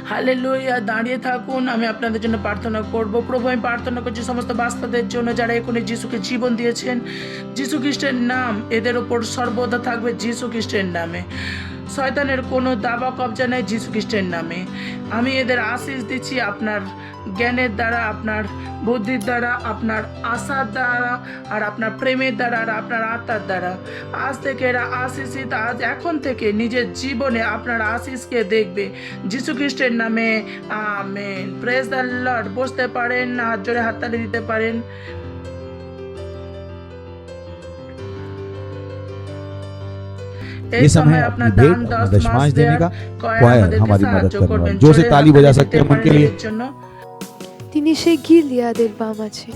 হালেলুয়া। দাঁড়িয়ে থাকুন, আমি আপনাদের জন্য প্রার্থনা করব। প্রভু, আমি প্রার্থনা করছি সমস্ত বাচ্চাদের জন্য যারা এখনই যিশুকে জীবন দিয়েছেন। যিশু খ্রিস্টের নাম এদের ওপর সর্বদা থাকবে। যিশু খ্রিস্টের নামে শয়তানের কোনো দাবা কবজা নেই। যিশু খ্রিস্টের নামে আমি এদের আশীষ দিচ্ছি, আপনার জ্ঞানের দ্বারা, আপনার বুদ্ধির দ্বারা, আপনার আশার দ্বারা, আর আপনার প্রেমের দ্বারা, আর আপনার আত্মার দ্বারা। আজ থেকে এরা আশীষিত। আজ এখন থেকে নিজের জীবনে আপনার আশীষকে দেখবে। যিশু খ্রিস্টের নামে আমেন। Praise the Lord. বসতে পারেন, হাত জোরে হাততালি দিতে পারেন। ये समय है अपनी भेंट अपना दशमांश देने का। क्वायर हमारी मदद करने वाले, जोर से ताली बजा सकते हैं उनके लिए। তিনি সেই গিলিয়াদের বাম আছে,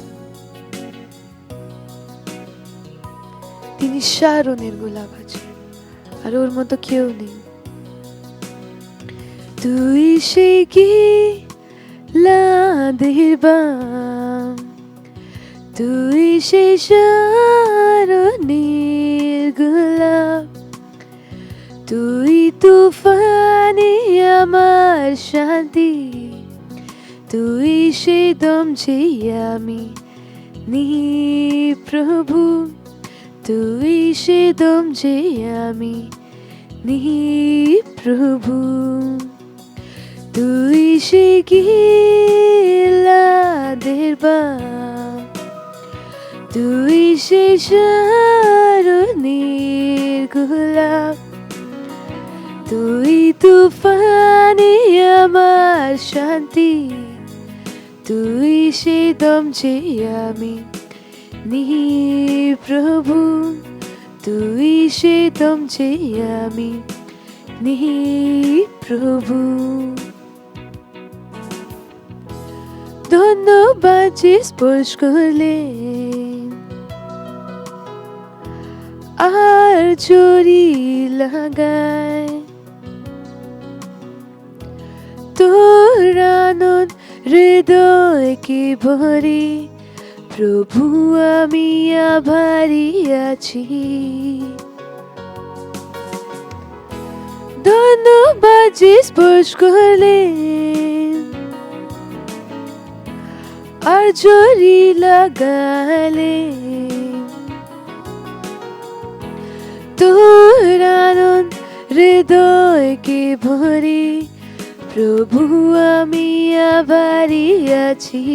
তিনি শারনের গোলাপ আছে, আর ওর মতো কেউ নেই। তুই সেই গিলিয়াদের বাম, তুই সেই শারনের গোলাপ, তুই তুফানে আমার শান্তি, তুই সে দম যে আমি নি প্রভু, তুই সে দম যে আমি নি প্রভু, তুই সে গিলাদের বাম, তুই সে শারনের গোলাপ, তুই তুফানে আমার শান্তি, তুই সে দম যে আমি নি প্রভু, তুই সে দম যে আমি নি প্রভু। ধন্যবাদ যে স্পর্শ করলেন আর জড়ি লাগায়, তোর আনন্দ হৃদয়কে ভরে প্রভু আমি আভারি আছি। ধন্যবাদ যে স্পর্শ করলেন আর জড়ি লাগালেন, তোর আনন্দ হৃদয়কে ভরে প্রভু আমি আভারি আছি।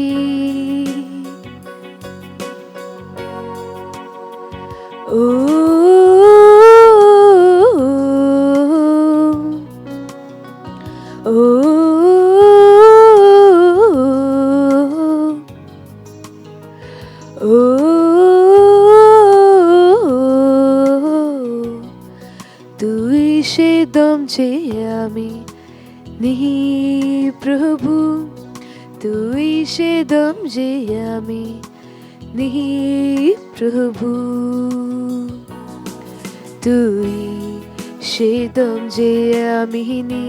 ও ও ও তুই সে দম যে আমি নি প্রভু, তুই সে দম যে আমি নিহি প্রভু, তুই সে দম যে আমি নি,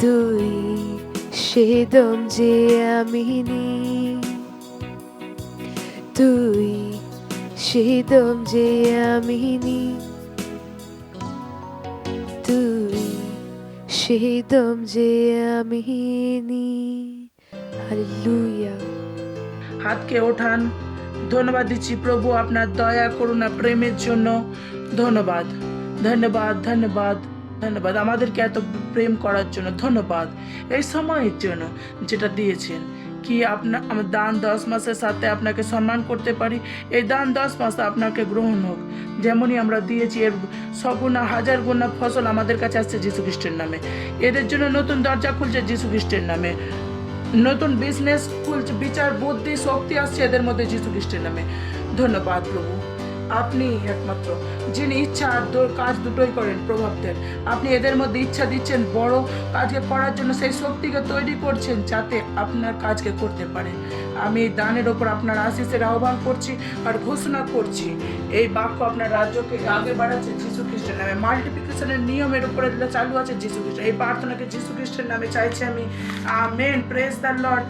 তুই সে দম যে আমি নি, তুই সে দম যে আমি নি, তুই সে দম যে আমি নি। হালেলুয়া। হাতকে ওঠান, ধন্যবাদ দিচ্ছি প্রভু আপনার দয়া করুণা প্রেমের জন্য। ধন্যবাদ, ধন্যবাদ, ধন্যবাদ, ধন্যবাদ আমাদেরকে এত প্রেম করার জন্য। ধন্যবাদ এই সময়ের জন্য যেটা দিয়েছেন, কি আপনার আমার দান 10 মাসের সাথে আপনাকে সম্মান করতে পারি। এই দান 10 মাস আপনাকে গ্রহণ হোক, যেমনই আমরা দিয়েছি এর সগুণা হাজার গুণা ফসল আমাদের কাছে আসছে যীশু খ্রিস্টের নামে। এদের জন্য নতুন দরজা খুলছে যীশু খ্রিস্টের নামে, নতুন বিজনেস খুলছে, বিচার বুদ্ধি শক্তি আসছে এদের মধ্যে যীশু খ্রিস্টের নামে। ধন্যবাদ প্রভু, আপনি একমাত্র যিনি ইচ্ছা আর কাজ দুটোই করেন প্রভাব দেন। আপনি এদের মধ্যে ইচ্ছা দিচ্ছেন বড় কাজকে করার জন্য, সেই শক্তিকে তৈরি করছেন যাতে আপনার কাজকে করতে পারে। আমি এই দানের ওপর আপনার আশীষের আহ্বান করছি আর ঘোষণা করছি, এই বাক্য আপনার রাজ্যকে আগে বাড়াচ্ছে যীশু খ্রিস্টের নামে। মাল্টিপ্লিকেশনের নিয়মের উপরে চালু আছে যীশু খ্রিস্ট। এই প্রার্থনাকে যীশু খ্রিস্টের নামে চাইছি আমি, আমেন। Praise the Lord.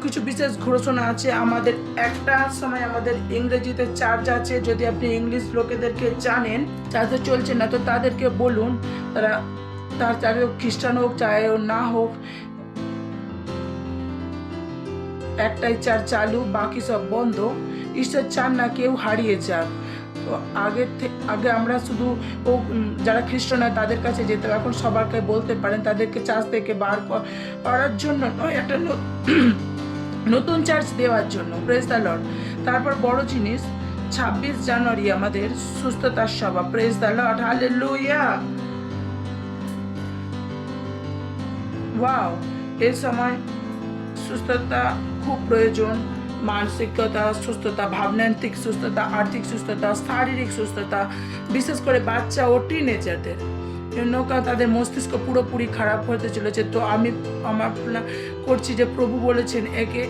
কিছু বিশেষ ঘোষণা আছে আমাদের। একটা সময় আমাদের ইংরেজিতে চার্জ আছে, যদি আপনি ইংলিশ লোকেদেরকে জানেন, চার্জে চলছে না তো তাদেরকে বলুন, তারা তার চাই খ্রিস্টান হোক চাই না হোক, একটাই চার্জ চালু, বাকি সব বন্ধ। ঈশ্বর চান না কেউ হারিয়ে যাক। তো আগে আমরা শুধু যারা খ্রিস্টান হয় তাদের কাছে যেতে, এখন সবাইকে বলতে পারেন তাদেরকে চার্চ থেকে বার করার জন্য নয়, একটা নতুন চার্চ দেওয়ার জন্য। Praise the lord. তারপর বড় জিনিস, 26 জানুয়ারি আমাদের সুস্থতার সভা। Praise the Lord, hallelujah. Wow, এই সময় সুস্থতা খুব প্রয়োজন। মানসিকতা সুস্থতা, ভাবনান্তিক সুস্থতা, আর্থিক সুস্থতা, শারীরিক সুস্থতা, বিশেষ করে বাচ্চা ও টিনেজারদের নৌকা, তাদের মস্তিষ্ক পুরোপুরি খারাপ হতে চলেছে। তো আমি আমার প্ল্যান করছি যে প্রভু বলেছেন, একে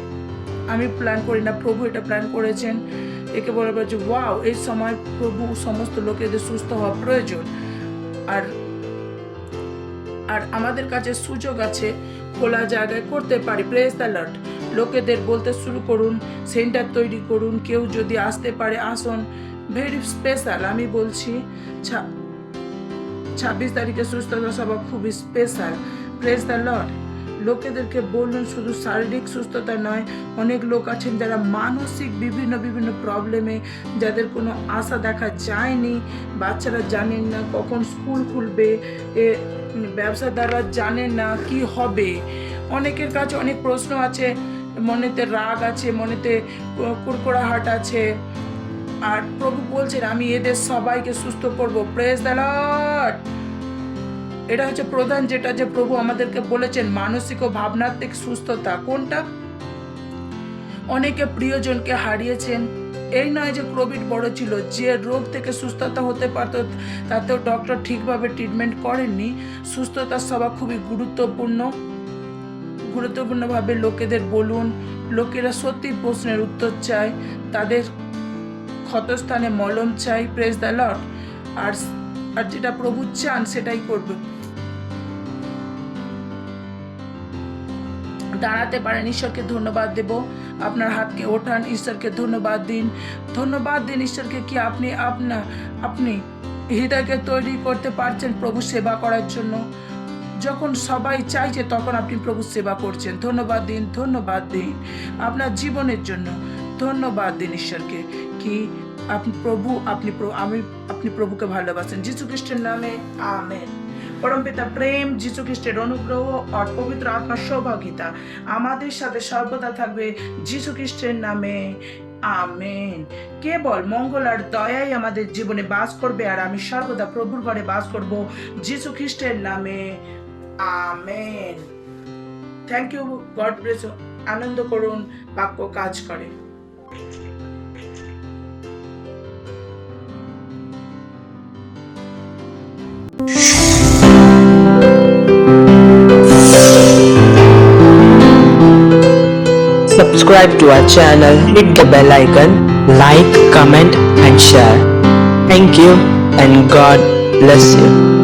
আমি প্ল্যান করি না, প্রভু এটা প্ল্যান করেছেন। একে বলা যে ওয়াও, এই সময় প্রভু সমস্ত লোকেদের সুস্থ হওয়া প্রয়োজন। আর আমাদের কাছে সুযোগ আছে, খোলা জায়গায় করতে পারি। Praise the lord. লোকেদের বলতে শুরু করুন, সেন্টার তৈরি করুন, কেউ যদি আসতে পারে আসুন। ভেরি স্পেশাল আমি বলছি, 26 তারিখে সুস্থতা সভা খুবই স্পেশাল। Praise the Lord. লোকেদেরকে বলুন, শুধু শারীরিক সুস্থতা নয়, অনেক লোক আছেন যারা মানসিক বিভিন্ন প্রবলেমে, যাদের কোনো আশা দেখা যায়নি। বাচ্চারা জানেন না কখন স্কুল খুলবে, ব্যবসাদাররা জানেন না কি হবে, অনেকের কাছে অনেক প্রশ্ন আছে, মনেতে রাগ আছে, মনেতে কুড়কুড়াহাট আছে। আর প্রভু বলছেন আমি এদের সবাইকে সুস্থ করব। Praise the Lord. এটা হচ্ছে প্রধান যেটা যে প্রভু আমাদেরকে বলেছেন, মানসিক ও ভাবনাত্মক সুস্থতা। কোনটা? অনেকে প্রিয়জনকে হারিয়েছেন। এই নয় যে কোভিড বড় ছিল, যে রোগ থেকে সুস্থতা হতে পারত তাতেও ডক্টর ঠিকভাবে ট্রিটমেন্ট করেননি। সুস্থতার সভা খুবই গুরুত্বপূর্ণভাবে লোকেদের বলুন। লোকেরা সত্যি প্রশ্নের উত্তর চায়, তাদের ক্ষতস্থানে মলম চাই। Praise the Lord. আর যেটা প্রভু চান সেটাই করবে। দাঁড়াতে পারেন, ঈশ্বরকে ধন্যবাদ দেব। আপনার হাতকে ওঠান, ঈশ্বরকে ধন্যবাদ দিন। ধন্যবাদ দিন ঈশ্বরকে কি আপনি হৃদয়কে তৈরি করতে পারছেন প্রভু সেবা করার জন্য। যখন সবাই চাইছে তখন আপনি প্রভু সেবা করছেন। ধন্যবাদ দিন, ধন্যবাদ দিন আপনার জীবনের জন্য। ধন্যবাদ দিন ঈশ্বরকে কি আপনি প্রভুকে ভালোবাসেন। যীশু খ্রিস্টের নামে আমেন। পরমপিতা প্রেম, যীশু খ্রিস্টের অনুগ্রহ আর পবিত্র আত্মার সৌভাগিতা আমাদের সাথে সর্বদা থাকবে যীশু খ্রিস্টের নামে আমেন। কেবল মঙ্গল আর দয়াই আমাদের জীবনে বাস করবে, আর আমি সর্বদা প্রভুর ঘরে বাস করব যীশু খ্রিস্টের নামে amen. Thank you, God bless you. আনন্দ করুন, বাক্য কাজ করে। subscribe to our channel, hit the bell icon, like, comment and share. Thank you and God bless you.